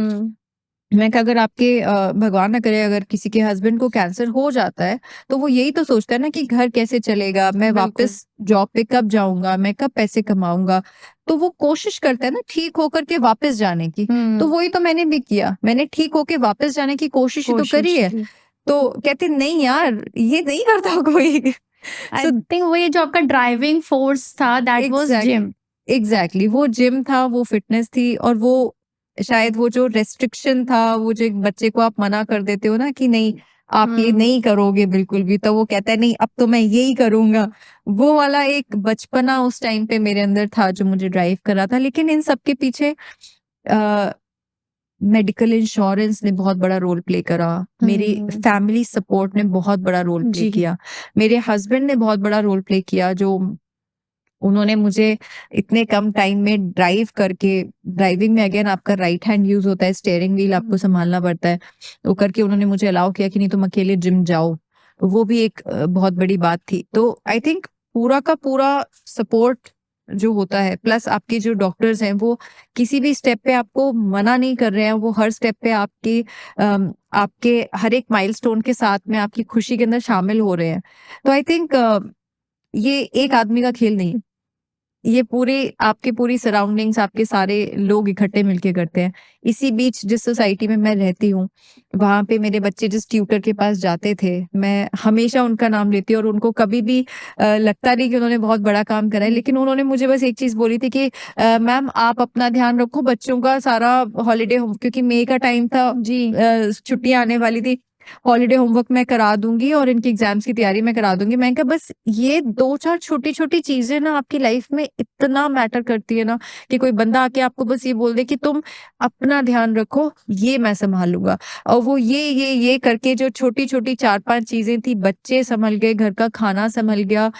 मैं कहा अगर आपके भगवान ना करे, अगर किसी के हस्बैंड को कैंसर हो जाता है, तो वो यही तो सोचता है ना कि घर कैसे चलेगा, मैं वापस जॉब पे कब जाऊंगा, मैं कब पैसे कमाऊंगा। तो वो कोशिश करता है ना ठीक होकर के वापस जाने की। तो वही तो मैंने भी किया, मैंने ठीक होके वापस जाने की कोशिश ही तो करी है। तो कहते नहीं यार, ये नहीं करता कोई। आई थिंक वो ये जो आपका ड्राइविंग फोर्स था, दैट वाज जिम। एग्जैक्टली, वो जिम था, वो फिटनेस थी, और वो शायद वो जो रेस्ट्रिक्शन था, वो जो एक बच्चे को आप मना कर देते हो ना कि नहीं आप ये नहीं करोगे बिल्कुल भी, तो वो कहता है नहीं अब तो मैं यही करूंगा। वो वाला एक बचपना उस टाइम पे मेरे अंदर था जो मुझे ड्राइव कर रहा था। लेकिन इन सब के पीछे मेडिकल इंश्योरेंस ने बहुत बड़ा रोल प्ले करा, मेरी फैमिली सपोर्ट ने बहुत बड़ा रोल प्ले किया, मेरे हस्बैंड ने बहुत बड़ा रोल प्ले किया, जो उन्होंने मुझे इतने कम टाइम में ड्राइव करके, ड्राइविंग में अगेन आपका राइट हैंड यूज होता है, स्टीयरिंग व्हील आपको संभालना पड़ता है, वो करके उन्होंने मुझे अलाउ किया कि नहीं तुम अकेले जिम जाओ। वो भी एक बहुत बड़ी बात थी। तो आई थिंक पूरा का पूरा सपोर्ट जो होता है, प्लस आपके जो डॉक्टर्स हैं, वो किसी भी स्टेप पे आपको मना नहीं कर रहे हैं, वो हर स्टेप पे आपके हर एक माइलस्टोन के साथ में आपकी खुशी के अंदर शामिल हो रहे हैं। तो आई थिंक ये एक आदमी का खेल नहीं है, ये आपके पूरी सराउंडिंग्स, आपके सारे लोग इकट्ठे मिलके करते हैं। इसी बीच जिस सोसाइटी में मैं रहती हूँ, वहां पे मेरे बच्चे जिस ट्यूटर के पास जाते थे, मैं हमेशा उनका नाम लेती हूँ, और उनको कभी भी लगता नहीं कि उन्होंने बहुत बड़ा काम करा है, लेकिन उन्होंने मुझे बस एक चीज बोली थी कि मैम आप अपना ध्यान रखो, बच्चों का सारा हॉलीडे, क्योंकि मई का टाइम था जी, छुट्टियां आने वाली थी, हॉलिडे होमवर्क मैं करा दूँगी और इनकी एग्ज़ाम्स की तैयारी मैं करा दूँगी। मैंने कहा बस ये 2-4 छोटी-छोटी चीज़ें ना आपकी लाइफ़ में इतना मैटर करती है ना, कि कोई बंदा आके आपको बस ये बोल दे कि तुम अपना ध्यान रखो, ये मैं सँभाल लूँगा। और वो ये करके जो छोटी-छोटी 4-5 चीज़ें थी, बच्चे सँभल गए, घर का खाना सँभल गया,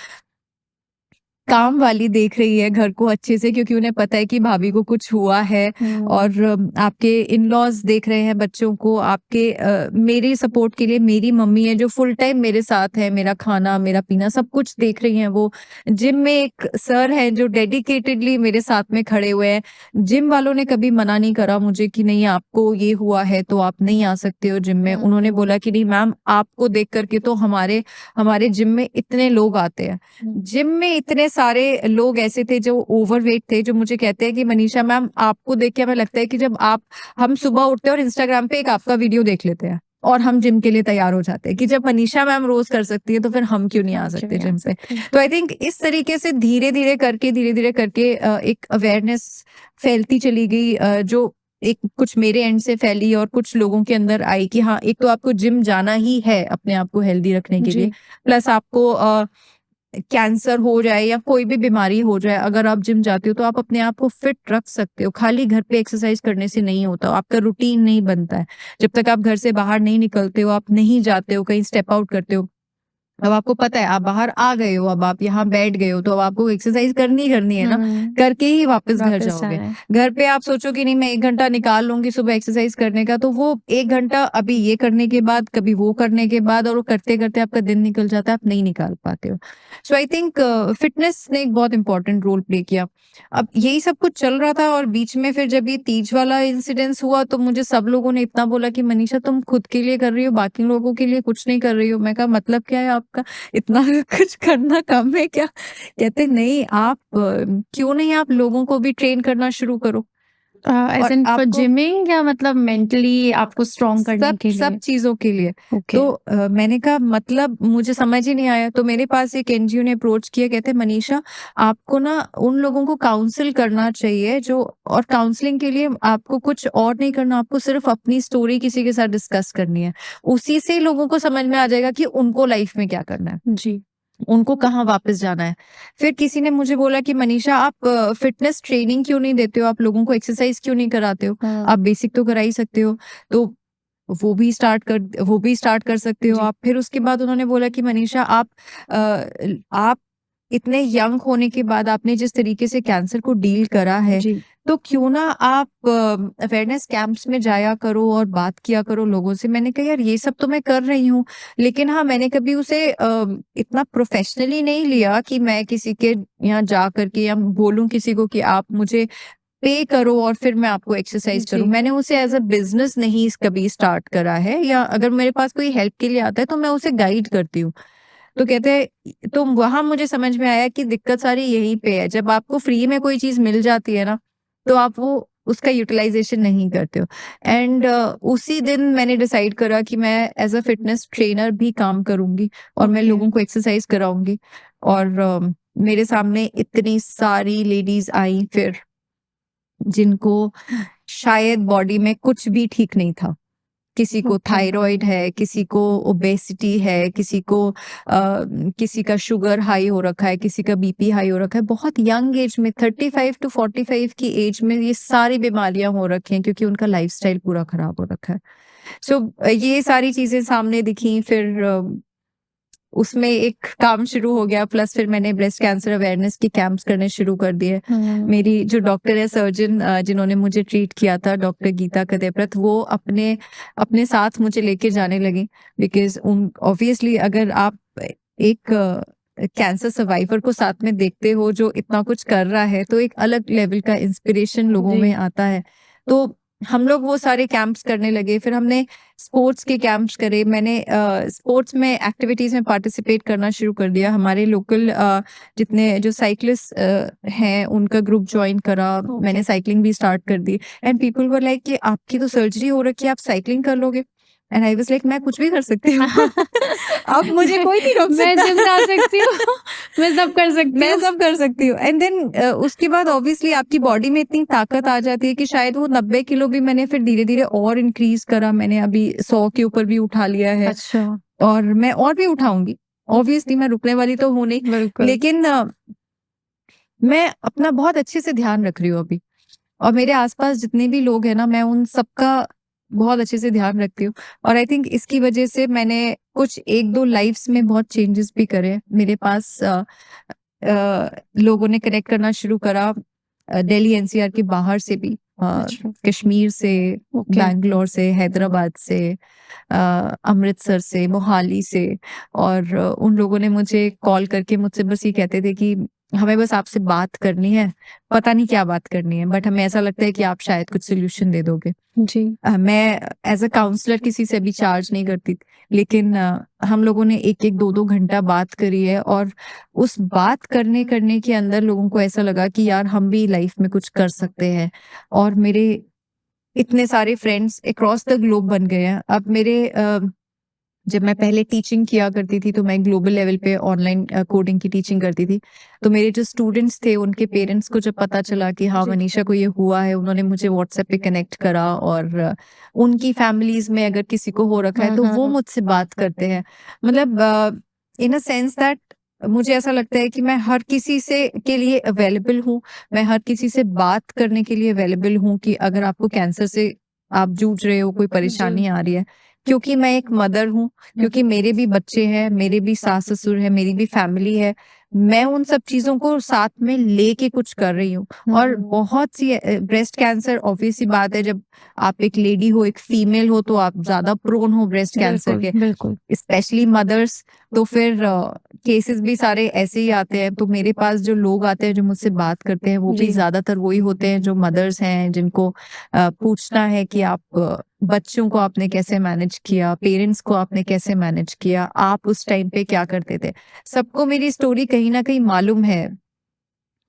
काम वाली देख रही है घर को अच्छे से क्योंकि उन्हें पता है कि भाभी को कुछ हुआ है। और आपके इन-लॉज़ देख रहे हैं बच्चों को, आपके मेरे सपोर्ट के लिए मेरी मम्मी है जो फुल टाइम मेरे साथ है, मेरा खाना, मेरा पीना सब कुछ देख रही हैं वो। जिम में एक सर हैं जो डेडिकेटेडली मेरे साथ में खड़े हुए हैं। जिम वालों ने कभी मना नहीं करा मुझे कि नहीं आपको ये हुआ है तो आप नहीं आ सकते हो जिम में। उन्होंने बोला कि नहीं मैम आपको देख कर के तो हमारे हमारे जिम में इतने लोग आते हैं। जिम में इतने सारे लोग ऐसे थे जो ओवरवेट थे जो मुझे कहते हैं कि मनीषा मैम आपको देख के हमें लगता है कि जब हम सुबह उठते हैं और इंस्टाग्राम पे एक आपका वीडियो देख लेते हैं और हम जिम के लिए तैयार हो जाते हैं कि जब मनीषा मैम रोज कर सकती है तो फिर हम क्यों नहीं आ सकते जिम पे। तो आई थिंक इस तरीके से धीरे धीरे करके एक अवेयरनेस फैलती चली गई, जो एक कुछ मेरे एंड से फैली और कुछ लोगों के अंदर आई कि हाँ एक तो आपको जिम जाना ही है अपने आप को हेल्दी रखने के लिए, प्लस आपको कैंसर हो जाए या कोई भी बीमारी हो जाए, अगर आप जिम जाते हो तो आप अपने आप को फिट रख सकते हो। खाली घर पे एक्सरसाइज करने से नहीं होता, आपका रूटीन नहीं बनता है। जब तक आप घर से बाहर नहीं निकलते हो, आप नहीं जाते हो, कहीं स्टेप आउट करते हो। अब आपको पता है आप बाहर आ गए हो, अब आप यहाँ बैठ गए हो तो अब आपको एक्सरसाइज करनी है ना, करके ही वापस घर जाओगे। घर पे आप सोचो कि नहीं मैं 1 घंटा निकाल लूँगी सुबह एक्सरसाइज करने का, तो वो 1 घंटा अभी ये करने के बाद, कभी वो करने के बाद और वो करते-करते आपका दिन निकल जाता है, आप नहीं निकाल पाते हो। सो आई थिंक फिटनेस ने एक बहुत इम्पोर्टेंट रोल प्ले किया। अब यही सब कुछ चल रहा था और बीच में फिर जब ये तीज वाला इंसिडेंस हुआ तो मुझे सब लोगों ने इतना बोला कि मनीषा तुम खुद के लिए कर रही हो, बाकी लोगों के लिए कुछ नहीं कर रही हो। मैं कहा मतलब क्या है आपका? इतना कुछ करना कम है क्या? कहते नहीं आप क्यों नहीं आप लोगों को भी ट्रेन करना शुरू करो। एज़ और इन फॉर आपको जिमिंग या मतलब मेंटली आपको स्ट्रॉन्ग करने के सब लिए? चीज़ों के लिए। ओके। तो मैंने कहा मतलब मुझे समझ ही नहीं आया, तो मेरे पास एक एनजीओ ने अप्रोच किया, कहते मनीषा आपको ना उन लोगों को काउंसल करना चाहिए जो, और काउंसलिंग के लिए आपको कुछ और नहीं करना, आपको सिर्फ अपनी स्टोरी किसी के साथ डिस्कस करनी है। उसी से लोगों को समझ में आ जाएगा कि उनको लाइफ में क्या करना है। जी। उनको कहाँ वापस जाना है। फिर किसी ने मुझे बोला कि मनीषा आप फिटनेस ट्रेनिंग क्यों नहीं देते हो? आप लोगों को एक्सरसाइज क्यों नहीं कराते हो? आप बेसिक तो करा ही सकते हो। तो वो भी स्टार्ट कर सकते हो जी। आप। फिर उसके बाद उन्होंने बोला कि मनीषा आप इतने यंग होने के बाद आपने जिस तरीके से कैंसर को डील करा है, जी। तो क्यों ना आप अवेयरनेस कैंप्स में जाया करो और बात किया करो लोगों से। मैंने कहा यार ये सब तो मैं कर रही हूँ, लेकिन हाँ मैंने कभी उसे इतना प्रोफेशनली नहीं लिया कि मैं किसी के यहाँ जा करके या बोलूँ किसी को कि आप मुझे पे करो और फिर मैं आपको एक्सरसाइज करूँ। जी। मैंने उसे एज़ अ बिज़नेस नहीं कभी स्टार्ट करा है, या अगर मेरे पास कोई हेल्प के लिए आता है तो मैं उसे गाइड करती हूँ। तो कहते हैं तो वहाँ मुझे समझ में आया कि दिक्कत सारी यहीं पे है। जब आपको फ्री में कोई चीज़ मिल जाती है ना, तो आप वो उसका यूटिलाइज़ेशन नहीं करते हो। एंड उसी दिन मैंने डिसाइड करा कि मैं एज़ अ फिटनेस ट्रेनर भी काम करूँगी और मैं ओके। लोगों को एक्सरसाइज कराऊँगी। और मेरे सामने इतनी सारी लेडीज़ आई फिर, जिनको शायद बॉडी में कुछ भी ठीक नहीं था। किसी को ओके। थायराइड है, किसी को ओबेसिटी है, किसी का शुगर हाई हो रखा है, किसी का बीपी हाई हो रखा है। बहुत यंग एज में 35 टू 45 की एज में ये सारी बीमारियां हो रखी हैं क्योंकि उनका लाइफस्टाइल पूरा खराब हो रखा है। सो ये सारी चीजें सामने दिखी। फिर उसमें एक काम शुरू हो गया, प्लस फिर मैंने ब्रेस्ट कैंसर अवेयरनेस के कैंप्स करने शुरू कर दिए। मेरी जो डॉक्टर है सर्जन जिन्होंने मुझे ट्रीट किया था, डॉक्टर गीता कदेप्रथ, वो अपने अपने साथ मुझे लेके जाने लगी। बिकॉज उन ऑब्वियसली अगर आप एक कैंसर सर्वाइवर को साथ में देखते हो जो इतना कुछ कर रहा है, तो एक अलग लेवल का इंस्पिरेशन लोगों जी। में आता है। तो हम लोग वो सारे कैंप्स करने लगे। फिर हमने स्पोर्ट्स के कैंप्स करे। मैंने स्पोर्ट्स में एक्टिविटीज में पार्टिसिपेट करना शुरू कर दिया। हमारे लोकल जितने जो साइक्लिस्ट हैं उनका ग्रुप ज्वाइन करा। मैंने साइकिलिंग भी स्टार्ट कर दी। एंड पीपल वर लाइक कि आपकी तो सर्जरी हो रखी है, आप साइकिलिंग कर लोगे? एंड आई वाज लाइक मैं कुछ भी कर सकती हूँ। अब मुझे कोई नहीं रोक मैं सकता। जिम जा सकती हूँ, मैं सब कर सकती मैं हूँ। सब कर सकती हूँ। एंड देन उसके बाद ऑब्वियसली आपकी बॉडी में इतनी ताकत आ जाती है कि शायद वो 90 किलो भी मैंने फिर धीरे-धीरे और इंक्रीज़ करा। मैंने अभी 100 के ऊपर भी उठा लिया है अच्छा, और मैं और भी उठाऊँगी। ऑब्वियसली मैं रुकने वाली तो हूँ नहीं, बिल्कुल। लेकिन मैं अपना बहुत अच्छे से ध्यान रख रही हूँ अभी। और मेरे आस-पास जितने भी लोग हैं ना, मैं उन सबका बहुत अच्छे से ध्यान रखती हूँ। और आई थिंक इसकी वजह से मैंने कुछ 1-2 लाइफ़्स में बहुत चेंजेस भी करे हैं। मेरे पास लोगों ने कनेक्ट करना शुरू करा दिल्ली एनसीआर के बाहर से भी, अच्छा, कश्मीर से, ओके। बैंगलोर से, हैदराबाद से, अमृतसर से, मोहाली से। और उन लोगों ने मुझे कॉल करके मुझसे बस ये कहते थे कि हमें बस आपसे बात करनी है, पता नहीं क्या बात करनी है, बट हमें ऐसा लगता है कि आप शायद कुछ सॉल्यूशन दे दोगे। जी, मैं एज़ अ काउंसलर किसी से अभी चार्ज नहीं करती, लेकिन हम लोगों ने 1-1, 2-2 घंटा बात करी है और उस बात करने के अंदर लोगों को ऐसा लगा कि यार हम भी लाइफ में कुछ कर सकते हैं। और मेरे इतने सारे फ्रेंड्स अक्रॉस द ग्लोब बन गए हैं। अब मेरे जब मैं पहले टीचिंग किया करती थी तो मैं ग्लोबल लेवल पे ऑनलाइन कोडिंग की टीचिंग करती थी। तो मेरे जो स्टूडेंट्स थे उनके पेरेंट्स को जब पता चला कि हाँ, जी। मनीषा को ये हुआ है, उन्होंने मुझे व्हाट्सएप पे कनेक्ट करा। और उनकी फैमिलीज़ में अगर किसी को हो रखा है तो वो मुझसे बात करते हैं। मतलब इन अ सेंस दैट मुझे ऐसा लगता है कि मैं हर किसी से के लिए अवेलेबल हूँ। मैं हर किसी से बात करने के लिए अवेलेबल हूँ कि अगर आपको कैंसर से आप जूझ रहे हो, कोई परेशानी आ रही है। क्योंकि मैं एक मदर हूँ, क्योंकि मेरे भी बच्चे हैं, मेरे भी सास-ससुर हैं, मेरी भी फैमिली है। मैं उन सब चीज़ों को साथ में लेके कुछ कर रही हूँ। और बहुत सी ब्रेस्ट कैंसर ऑब्वियस सी बात है, जब आप एक लेडी हो, एक फीमेल हो तो आप ज़्यादा प्रोन हो ब्रेस्ट कैंसर बिल्कुल, के, बिल्कुल। Specially mothers. तो फिर केसेस भी सारे ऐसे ही आते हैं। तो मेरे पास जो लोग आते हैं, जो मुझसे बात करते हैं, वो भी जी। ज़्यादातर वही होते हैं जो मदर्स हैं, जिनको पूछना है कि आप बच्चों को आपने कैसे मैनेज किया, पेरेंट्स को आपने कैसे मैनेज किया, आप उस टाइम पे क्या करते थे? सबको मेरी स्टोरी कहीं न कहीं मालूम है।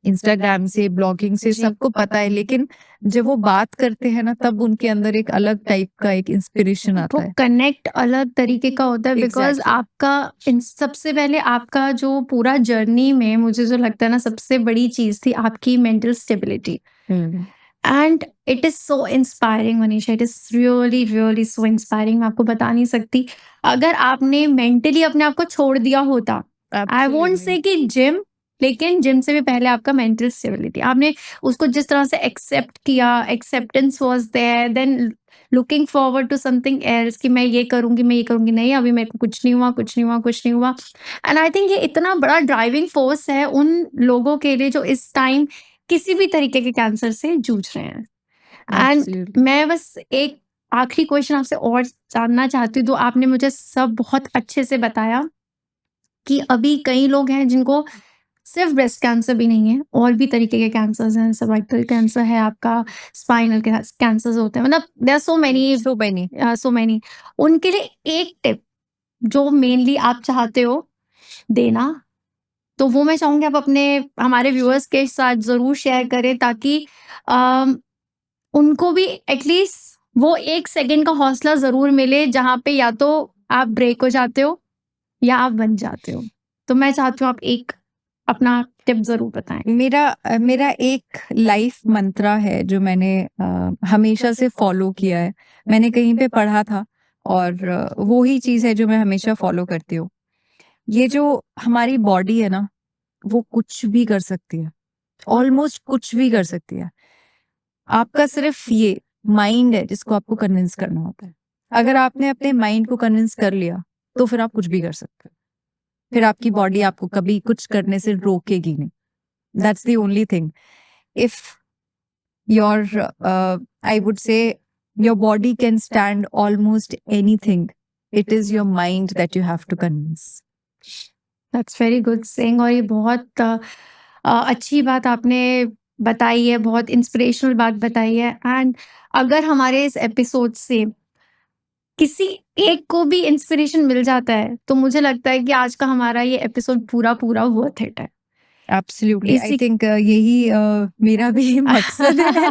इंस्टाग्राम से, ब्लॉगिंग से जी। सबको पता है, लेकिन जब वो बात करते हैं ना, तब उनके अंदर एक अलग टाइप का एक इंस्पिरेशन वो आता है। कनेक्ट अलग तरीके का होता है बिकॉज़ एग्ज़ैक्टली। आपका सबसे पहले आपका जो पूरा जर्नी में मुझे जो लगता है ना सबसे बड़ी चीज़ थी आपकी mental stability. Hmm. And it is so inspiring Manisha, it is really, really so inspiring. मैं आपको बता नहीं सकती, अगर आपने मेंटली अपने आप को छोड़ दिया होता, आई वोंट से कि जिम, लेकिन जिम से भी पहले आपका मेंटल स्टेबिलिटी, आपने उसको जिस तरह से एक्सेप्ट किया, acceptance was there, then looking forward to something else कि मैं ये करूँगी, मैं ये करूँगी, नहीं अभी मेरे को कुछ नहीं हुआ, कुछ नहीं हुआ, कुछ नहीं हुआ। एंड आई थिंक ये इतना बड़ा ड्राइविंग फोर्स है उन लोगों के लिए जो इस टाइम किसी भी तरीके के कैंसर से जूझ रहे हैं। And absolutely. मैं बस एक आखिरी क्वेश्चन आपसे और जानना चाहती हूँ, तो आपने मुझे सब बहुत अच्छे से बताया कि अभी कई लोग हैं जिनको सिर्फ ब्रेस्ट कैंसर भी नहीं है, और भी तरीके के कैंसर्स हैं, सर्वाइकल कैंसर है आपका, स्पाइनल कैंसर्स होते हैं, मतलब there are so many, so many. So many. उनके लिए एक टिप जो मेनली आप चाहते हो देना, तो वो मैं चाहूँगी आप अपने हमारे व्यूअर्स के साथ ज़रूर शेयर करें, ताकि अम, उनको भी एटलीस्ट वो 1 सेकंड का हौसला ज़रूर मिले, जहाँ पे या तो आप ब्रेक हो जाते हो या आप बन जाते हो। तो मैं चाहती हूँ आप एक अपना टिप ज़रूर बताएँ। मेरा एक लाइफ मंत्रा है जो मैंने हमेशा से फॉलो किया है। मैंने कहीं पे पढ़ा था और वो ही चीज़ है जो मैं हमेशा फॉलो करती हूँ। ये जो हमारी बॉडी है ना, वो कुछ भी कर सकती है, ऑलमोस्ट कुछ भी कर सकती है। आपका सिर्फ ये माइंड है जिसको आपको कन्विंस करना होता है। अगर आपने अपने माइंड को कन्विंस कर लिया, तो फिर आप कुछ भी कर सकते हो। फिर आपकी बॉडी आपको कभी कुछ करने से रोकेगी नहीं। That's the only thing. If your I would say your body can stand almost anything, it is your mind that you have to convince. That's very good saying, और ये बहुत अच्छी बात आपने बताई है, बहुत इंस्पिरेशनल बात बताई है। एंड अगर हमारे इस एपिसोड से किसी एक को भी इंस्पिरेशन मिल जाता है, तो मुझे लगता है कि आज का हमारा ये एपिसोड पूरा वर्थ इट है। Absolutely, I इसी think यही मेरा भी मकसद है।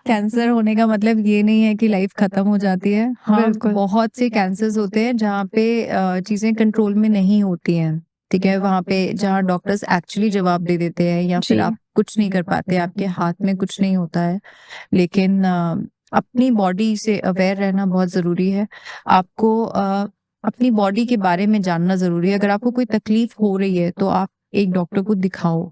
कैंसर होने का मतलब ये नहीं है कि लाइफ खत्म हो जाती है। हाँ, बिल्कुल। बहुत से कैंसर्स होते हैं जहाँ पे चीज़ें कंट्रोल में नहीं होती हैं, ठीक है? वहाँ पे जहाँ डॉक्टर्स एक्चुअली जवाब दे देते हैं या फिर जी। आप कुछ नहीं कर पाते, आपके हाथ में कुछ नहीं होता है। लेकिन अपनी बॉडी से अवेयर रहना बहुत ज़रूरी है। आपको अपनी बॉडी के बारे में जानना ज़रूरी है। अगर आपको कोई तकलीफ हो रही है, तो आप एक डॉक्टर को दिखाओ।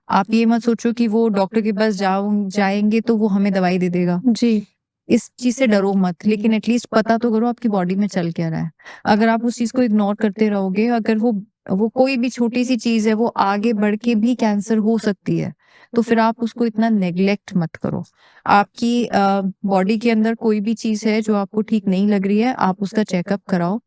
आप ये मत सोचो कि वो डॉक्टर के पास जाएँगे तो वो हमें दवाई दे देगा। जी। इस चीज़ से डरो मत, लेकिन एटलीस्ट पता तो करो आपकी बॉडी में चल क्या रहा है। अगर आप उस चीज़ को इग्नोर करते रहोगे, अगर वो कोई भी छोटी-सी चीज़ है, वो आगे बढ़ के भी कैंसर हो सकती है, तो फिर आप उसको इतना नेग्लेक्ट मत करो। आपकी बॉडी के अंदर कोई भी चीज़ है जो आपको ठीक नहीं लग रही है, आप उसका चेकअप कराओ।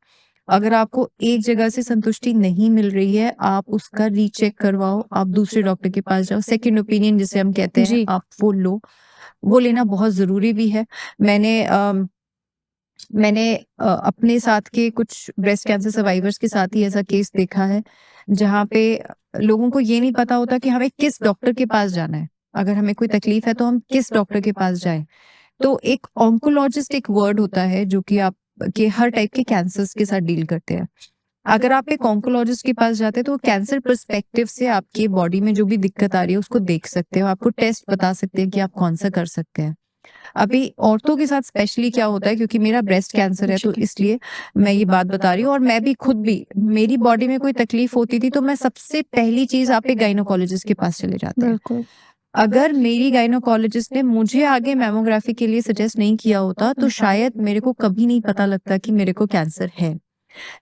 अगर आपको एक जगह से संतुष्टि नहीं मिल रही है, आप उसका रीचेक करवाओ, आप दूसरे डॉक्टर के पास जाओ, सेकंड ओपिनियन जिसे हम कहते हैं, जी। आप वो लो। वो लेना बहुत ज़रूरी भी है। मैंने अपने साथ के कुछ ब्रेस्ट कैंसर सर्वाइवर्स के साथ ही ऐसा केस देखा है, जहाँ पे लोगों को ये नहीं पता होता कि हमें किस डॉक्टर के पास जाना है। अगर हमें कोई तकलीफ है तो हम किस डॉक्टर के पास जाएँ। तो एक ऑन्कोलॉजिस्ट एक वर्ड होता है जो कि आप के हर टाइप के कैंसर्स के साथ डील करते हैं। अगर आप एक ऑन्कोलॉजिस्ट के पास जाते हैं तो वो कैंसर पर्सपेक्टिव से आपकी बॉडी में जो भी दिक्कत आ रही है उसको देख सकते हो, आपको टेस्ट बता सकते हैं कि आप कौन-सा कर सकते हैं। अभी औरतों के साथ स्पेशली क्या होता है, क्योंकि मेरा ब्रेस्ट कैंसर है तो जी। इसलिए मैं ये बात बता रही हूँ, और मैं भी खुद भी, मेरी बॉडी में कोई तकलीफ होती थी तो मैं सबसे पहली चीज़ आप एक गायनोकोलॉजिस्ट के पास चले जाते हैं। बिल्कुल। अगर मेरी गायनोकोलॉजिस्ट ने मुझे आगे मैमोग्राफी के लिए सजेस्ट नहीं किया होता तो शायद मेरे को कभी नहीं पता लगता कि मेरे को कैंसर है।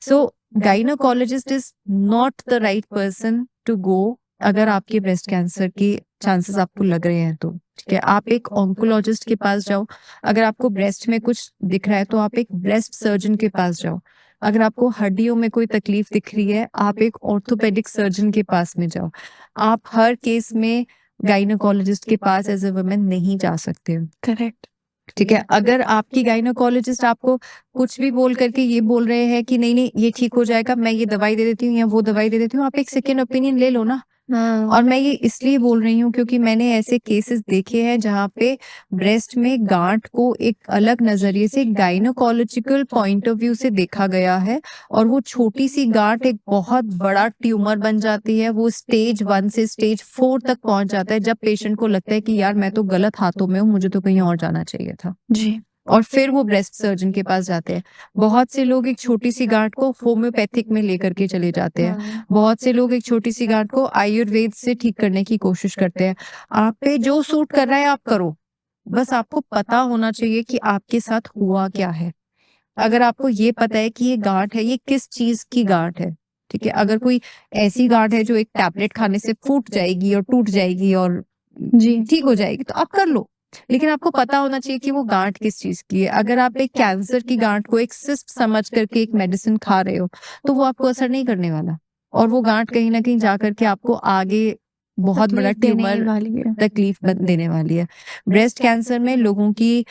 So gynaecologist is not the right person to go अगर आपके ब्रेस्ट कैंसर के चांसेस आपको लग रहे हैं तो, ठीक है? आप एक ऑन्कोलॉजिस्ट के पास जाओ। अगर आपको ब्रेस्ट में कुछ दिख रहा है तो आप एक ब्रेस्ट सर्जन के पास जाओ। अगर आपको हड्डियों में कोई तकलीफ दिख रही है, आप एक ऑर्थोपेडिक सर्जन के पास में जाओ। आप हर केस में गायनोकोलॉजिस्ट के पास एज अ वुमन नहीं जा सकते, करेक्ट। ठीक है? अगर आपकी गायनोकोलॉजिस्ट आपको कुछ भी बोल करके ये बोल रहे हैं कि नहीं ये ठीक हो जाएगा, मैं ये दवाई दे देती हूँ या वो दवाई दे देती हूँ, आप एक सेकेंड ओपिनियन ले लो ना। और मैं ये इसलिए बोल रही हूँ क्योंकि मैंने ऐसे केसेस देखे हैं जहाँ पे ब्रेस्ट में गांठ को एक अलग नजरिए से गायनोकोलॉजिकल पॉइंट ऑफ व्यू से देखा गया है, और वो छोटी सी गांठ एक बहुत बड़ा ट्यूमर बन जाती है। वो स्टेज 1 से स्टेज 4 तक पहुंच जाता है, जब पेशेंट को लगता है कि यार मैं तो गलत हाथों में हूँ, मुझे तो कहीं और जाना चाहिए था। जी। और फिर वो ब्रेस्ट सर्जन के पास जाते हैं। बहुत से लोग एक छोटी सी गांठ को होम्योपैथिक में लेकर के चले जाते हैं। बहुत से लोग एक छोटी सी गांठ को आयुर्वेद से ठीक करने की कोशिश करते हैं। आप पे जो सूट कर रहा है आप करो। बस आपको पता होना चाहिए कि आपके साथ हुआ क्या है। अगर आपको ये पता है कि ये गांठ है, ये किस चीज की गांठ है, ठीक है? अगर कोई ऐसी गांठ है जो एक टैबलेट खाने से फूट जाएगी और टूट जाएगी और जी। ठीक हो जाएगी तो आप कर लो। लेकिन आपको पता होना चाहिए कि वो गांठ किस चीज की है। अगर आप एक कैंसर की गांठ को एक सिस्ट समझ करके एक मेडिसिन खा रहे हो तो वो आपको असर नहीं करने वाला, और वो गांठ कहीं ना कहीं जाकर के आपको आगे बहुत बड़ा तकलीफ देने ही ट्यूमर वाली है। तकलीफ देने वाली है। ब्रेस्ट कैंसर में लोगों की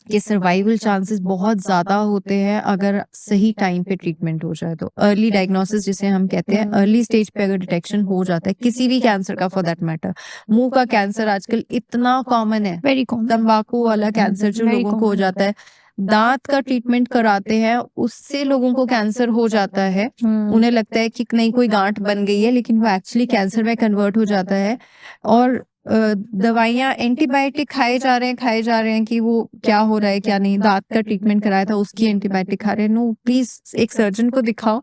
के सर्वाइवल चांसेस बहुत ज़्यादा होते हैं अगर सही टाइम पे ट्रीटमेंट हो जाए तो। अर्ली डायग्नोसिस जिसे हम कहते हैं, अर्ली स्टेज पे अगर डिटेक्शन हो जाता है किसी भी कैंसर का, फॉर दैट मैटर मुंह का कैंसर आजकल इतना कॉमन है, वेरी कॉमन। तंबाकू वाला कैंसर जो Very लोगों को हो common. जाता है, दांत का ट्रीटमेंट कराते हैं उससे लोगों को कैंसर हो जाता है। उन्हें लगता है कि नहीं कोई गांठ बन गई है, लेकिन वो एक्चुअली कैंसर में कन्वर्ट हो जाता है। और दवाइयाँ एंटीबायोटिक खाए जा रहे हैं कि वो क्या हो रहा है क्या नहीं। दांत का ट्रीटमेंट कराया था उसकी एंटीबायोटिक खा रहे हैं। नो, प्लीज एक सर्जन को दिखाओ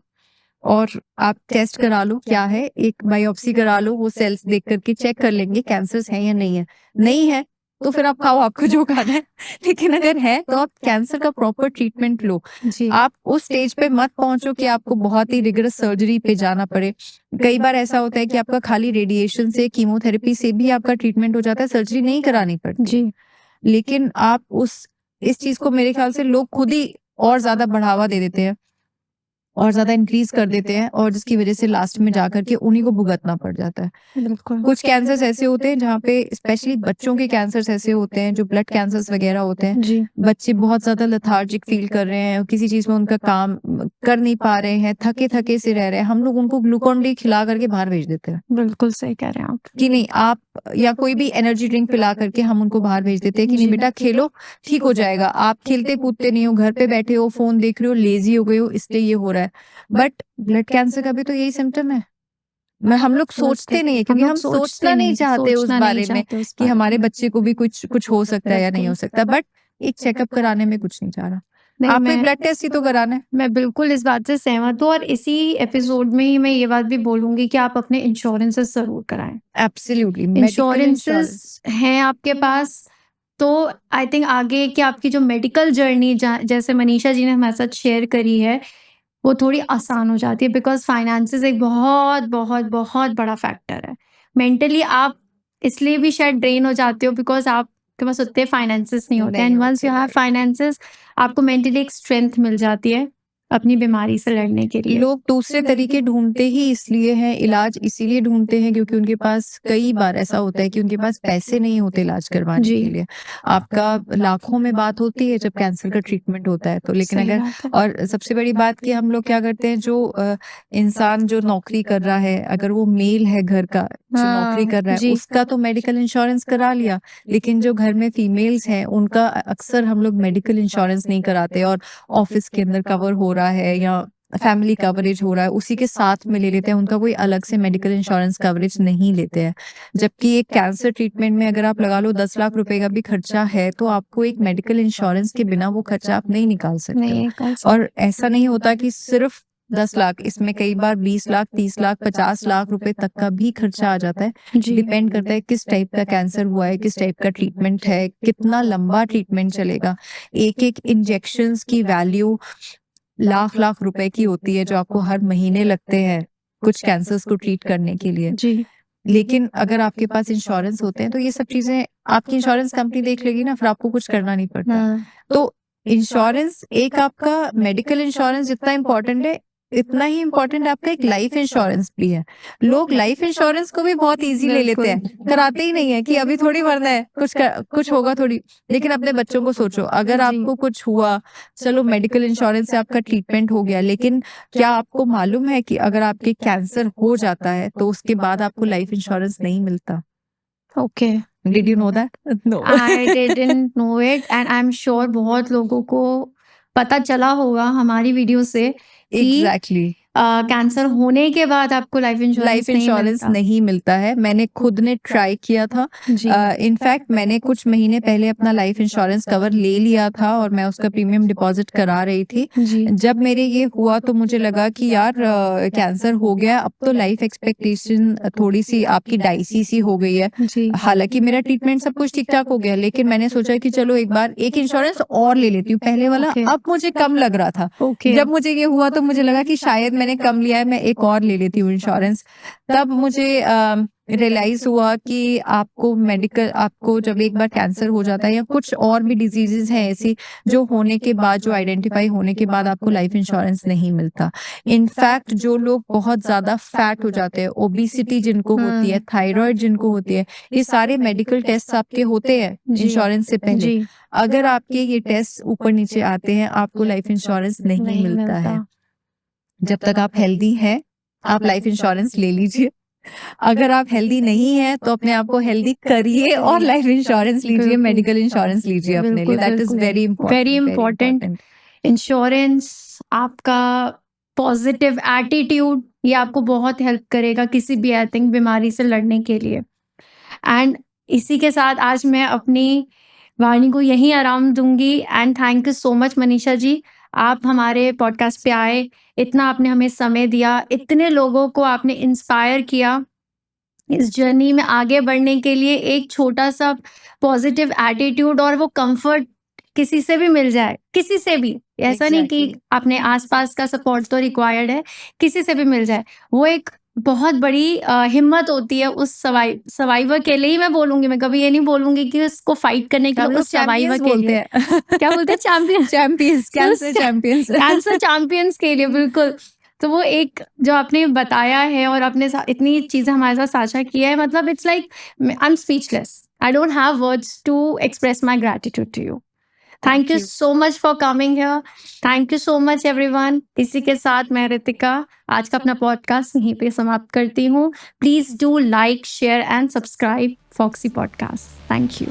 और आप टेस्ट करा लो क्या है, एक बायोप्सी करा लो, वो सेल्स देख करके चेक कर लेंगे कैंसर है या नहीं है। नहीं है तो फिर आप खाओ आपको जो खाना है, लेकिन अगर है तो आप कैंसर का प्रॉपर ट्रीटमेंट लो। जी। आप उस स्टेज पे मत पहुंचो कि आपको बहुत ही रिगरस सर्जरी पे जाना पड़े। कई बार ऐसा होता है कि आपका खाली रेडिएशन से, कीमोथेरेपी से भी आपका ट्रीटमेंट हो जाता है, सर्जरी नहीं करानी पड़ती। जी। लेकिन इस चीज को मेरे ख्याल से लोग खुद ही और ज्यादा बढ़ावा दे देते हैं। और ज़्यादा इंक्रीज़ कर देते हैं और जिसकी वज़ह से लास्ट में जाकर के उन्हीं को भुगतना पड़ जाता है। बिल्कुल। कुछ कैंसर्स ऐसे होते हैं जहाँ पे स्पेशली बच्चों के कैंसर्स ऐसे होते हैं जो ब्लड कैंसर्स वगैरह होते हैं। जी। बच्चे बहुत ज़्यादा लेथार्जिक फ़ील कर रहे हैं, किसी चीज़ में उनका काम कर नहीं पा रहे हैं, थके-थके से रह रहे हैं। हम लोग उनको ग्लूकोन डी खिला करके बाहर भेज देते हैं बिल्कुल सही कह रहे हैं आप। कि नहीं आप या कोई भी एनर्जी ड्रिंक पिला करके हम उनको बाहर भेज देते हैं कि नहीं जी। बेटा खेलो, ठीक हो जाएगा। आप खेलते-कूदते नहीं हो, घर पे बैठे हो, फ़ोन देख रहे हो, लेज़ी हो गए हो इसलिए ये हो रहा है। बट ब्लड कैंसर का भी तो यही सिम्पटम है। हम लोग सोचते नहीं है क्योंकि हम सोचना नहीं चाहते उस बारे में कि हमारे बच्चे को भी कुछ हो सकता है या नहीं हो सकता। बट एक चेकअप कराने में कुछ नहीं जा रहा। नहीं, आपको एक मैं ब्लड टेस्ट ही तो कराना है। मैं बिल्कुल इस बात से सहमत हूँ और इसी एपिसोड में ही मैं ये बात भी बोलूँगी कि आप अपने इंश्योरेंसेस ज़रूर कराएँ। एब्सोल्युटली मेडिकल इंश्योरेंस इंश्योरेंसेस हैं आपके पास, तो आई थिंक आगे की आपकी जो मेडिकल जर्नी जैसे मनीषा जी ने हमारे साथ शेयर करी है, वो थोड़ी आसान हो जाती है बिकॉज़ फाइनेंसेस एक बहुत, बहुत, बहुत बड़ा फैक्टर है। मेंटली आप इसलिए भी शायद ड्रेन हो जाते हो बिकॉज़ आपके पास उतने फाइनेंसेस नहीं होते नहीं एंड वन्स होते, यू हैव राइट। फाइनेंसेस आपको मेंटली एक स्ट्रेंथ मिल जाती है अपनी बीमारी से लड़ने के लिए। लोग दूसरे तरीके ढूँढते ही इसलिए हैं, इलाज इसीलिए ढूँढते हैं क्योंकि उनके पास कई बार ऐसा होता है कि उनके पास पैसे नहीं होते इलाज करवाने जी। के लिए। आपका लाखों में बात होती है जब कैंसर का ट्रीटमेंट होता है तो लेकिन सही अगर बात है। और सबसे बड़ी बात कि हम लोग क्या करते हैं जो इंसान जो नौकरी कर रहा है, अगर वो मेल है घर का, जो नौकरी कर रहा है जी। उसका तो मेडिकल इंश्योरेंस करा लिया, लेकिन जो घर में फीमेल्स हैं उनका अक्सर हम लोग मेडिकल इंश्योरेंस नहीं कराते और ऑफिस के अंदर कवर हो रहा है या फैमिली कवरेज हो रहा है उसी के साथ में ले लेते हैं, उनका कोई अलग से मेडिकल इंश्योरेंस कवरेज नहीं लेते हैं। जबकि एक कैंसर ट्रीटमेंट में अगर आप लगा लो 10 लाख रुपए का भी खर्चा है तो आपको एक मेडिकल इंश्योरेंस के बिना वो खर्चा आप नहीं निकाल सकते हो। नहीं कर और ऐसा नहीं होता कि सिर्फ 10 लाख, इसमें कई बार 20 लाख, 30 लाख, 50 लाख रुपए तक का भी खर्चा आ जाता है। जी। डिपेंड करता है किस टाइप का कैंसर हुआ है, किस टाइप का ट्रीटमेंट है, कितना लंबा ट्रीटमेंट चलेगा। एक-एक इंजेक्शंस की वैल्यू लाख-लाख रुपए की होती है जो आपको हर महीने लगते हैं कुछ कैंसर्स को ट्रीट करने के लिए। जी। लेकिन अगर आपके पास इंश्योरेंस होते हैं तो ये सब चीज़ें आपकी इंश्योरेंस कंपनी देख लेगी ना, फिर आपको कुछ करना नहीं पड़ता। तो इंश्योरेंस एक आपका मेडिकल इंश्योरेंस जितना इम्पोर्टेंट है, इतना ही इम्पोर्टेंट आपका एक लाइफ इंश्योरेंस भी है। लोग लाइफ इंश्योरेंस को भी बहुत ईज़ी ले लेते हैं, कराते ही नहीं है कि अभी थोड़ी मरना है, कुछ होगा थोड़ी। लेकिन अपने बच्चों को सोचो, अगर जी। आपको कुछ हुआ, चलो मेडिकल इंश्योरेंस से आपका ट्रीटमेंट हो गया, लेकिन क्या आपको मालूम है कि अगर आपके कैंसर हो जाता है, तो उसके बाद आपको लाइफ इंश्योरेंस नहीं मिलता? Okay. Did you know that? No. I didn't know it and I am sure बहुत लोगों को पता चला होगा हमारी वीडियो से कि एग्ज़ैक्टली। कैंसर होने के बाद आपको लाइफ इंश्योरेंस लाइफ नहीं इंश्योरेंस मिलता। नहीं मिलता है। मैंने खुद ने ट्राई किया था। जी। इनफैक्ट मैंने कुछ महीने पहले अपना लाइफ इंश्योरेंस कवर ले लिया था और मैं उसका प्रीमियम डिपॉज़िट करा रही थी। जी। जब मेरे ये हुआ तो मुझे लगा कि यार कैंसर हो गया, अब तो लाइफ एक्सपेक्टेशन थोड़ी-सी आपकी डाइसी सी हो गई है। जी। हालाँकि मेरा ट्रीटमेंट सब कुछ ठीक-ठाक हो गया, लेकिन मैंने सोचा कि चलो एक बार एक इंश्योरेंस और ले लेती हूँ। पहले वाला ओके। अब मुझे कम लग रहा था। ओके। जब मुझे ये हुआ तो मुझे लगा कि शायद मैंने कम लिया है, मैं एक और ले लेती हूँ इंश्योरेंस। तब मुझे रियलाइज़ हुआ कि आपको जब एक बार कैंसर हो जाता है या कुछ और भी डिज़ीज़ेज़ हैं ऐसी जो होने के बाद, जो आइडेंटिफ़ाई होने के बाद आपको लाइफ इंश्योरेंस नहीं मिलता। इनफैक्ट जो लोग बहुत ज़्यादा फैट हो जाते हैं, ओबेसिटी जिनको होती है, थायरॉइड जिनको होती है, ये सारे मेडिकल टेस्ट आपके होते हैं जी। इंश्योरेंस से पहले। जी। अगर आपके ये टेस्ट ऊपर-नीचे आते हैं, आपको लाइफ इंश्योरेंस नहीं मिलता है। जब तक आप हेल्दी हैं, आप लाइफ इंश्योरेंस ले लीजिए। अगर आप हेल्दी नहीं हैं, तो अपने आप को हेल्दी करिए और लाइफ इंश्योरेंस लीजिए, बिल्कुल। मेडिकल इंश्योरेंस लीजिए अपने लिए। बिल्कुल, दैट इज़ बिल्कुल। Very important, very important. Insurance आपका पॉजिटिव एटीट्यूड ये आपको बहुत हेल्प करेगा किसी भी आई थिंक बीमारी से लड़ने के लिए। एंड इसी के साथ आज मैं अपनी वाणी को यहीं आराम दूंगी and thank you so much Manisha ji, आप हमारे पॉडकास्ट पे आए, इतना आपने हमें समय दिया, इतने लोगों को आपने इंस्पायर किया इस जर्नी में आगे बढ़ने के लिए। एक छोटा सा पॉजिटिव एटीट्यूड और वो कंफर्ट किसी से भी मिल जाए, किसी से भी, ऐसा नहीं कि Exactly. अपने आसपास का सपोर्ट तो रिक्वायर्ड है, किसी से भी मिल जाए, वो एक बहुत बड़ी हिम्मत होती है उस सर्वाइवर के लिए ही मैं बोलूंगी। मैं कभी ये नहीं बोलूंगी कि उसको फाइट करने के हम लिए, लोग उस सर्वाइवर चैंपियंस के बोलते लिए। हैं। क्या बोलते हैं? Champion. Champions, cancer champions. Cancer champions के लिए बिल्कुल। तो वो एक जो आपने बताया है और आपने इतनी चीज़ें हमारे साथ साझा की है, मतलब it's like I am speechless. I don't have words to express my gratitude to you. Thank you so much for coming here. Thank you so much everyone. इसी के साथ मैं रितिका आज का अपना पॉडकास्ट यहीं पे समाप्त करती हूँ। Please do like, share and subscribe Foxy Podcast. Thank you.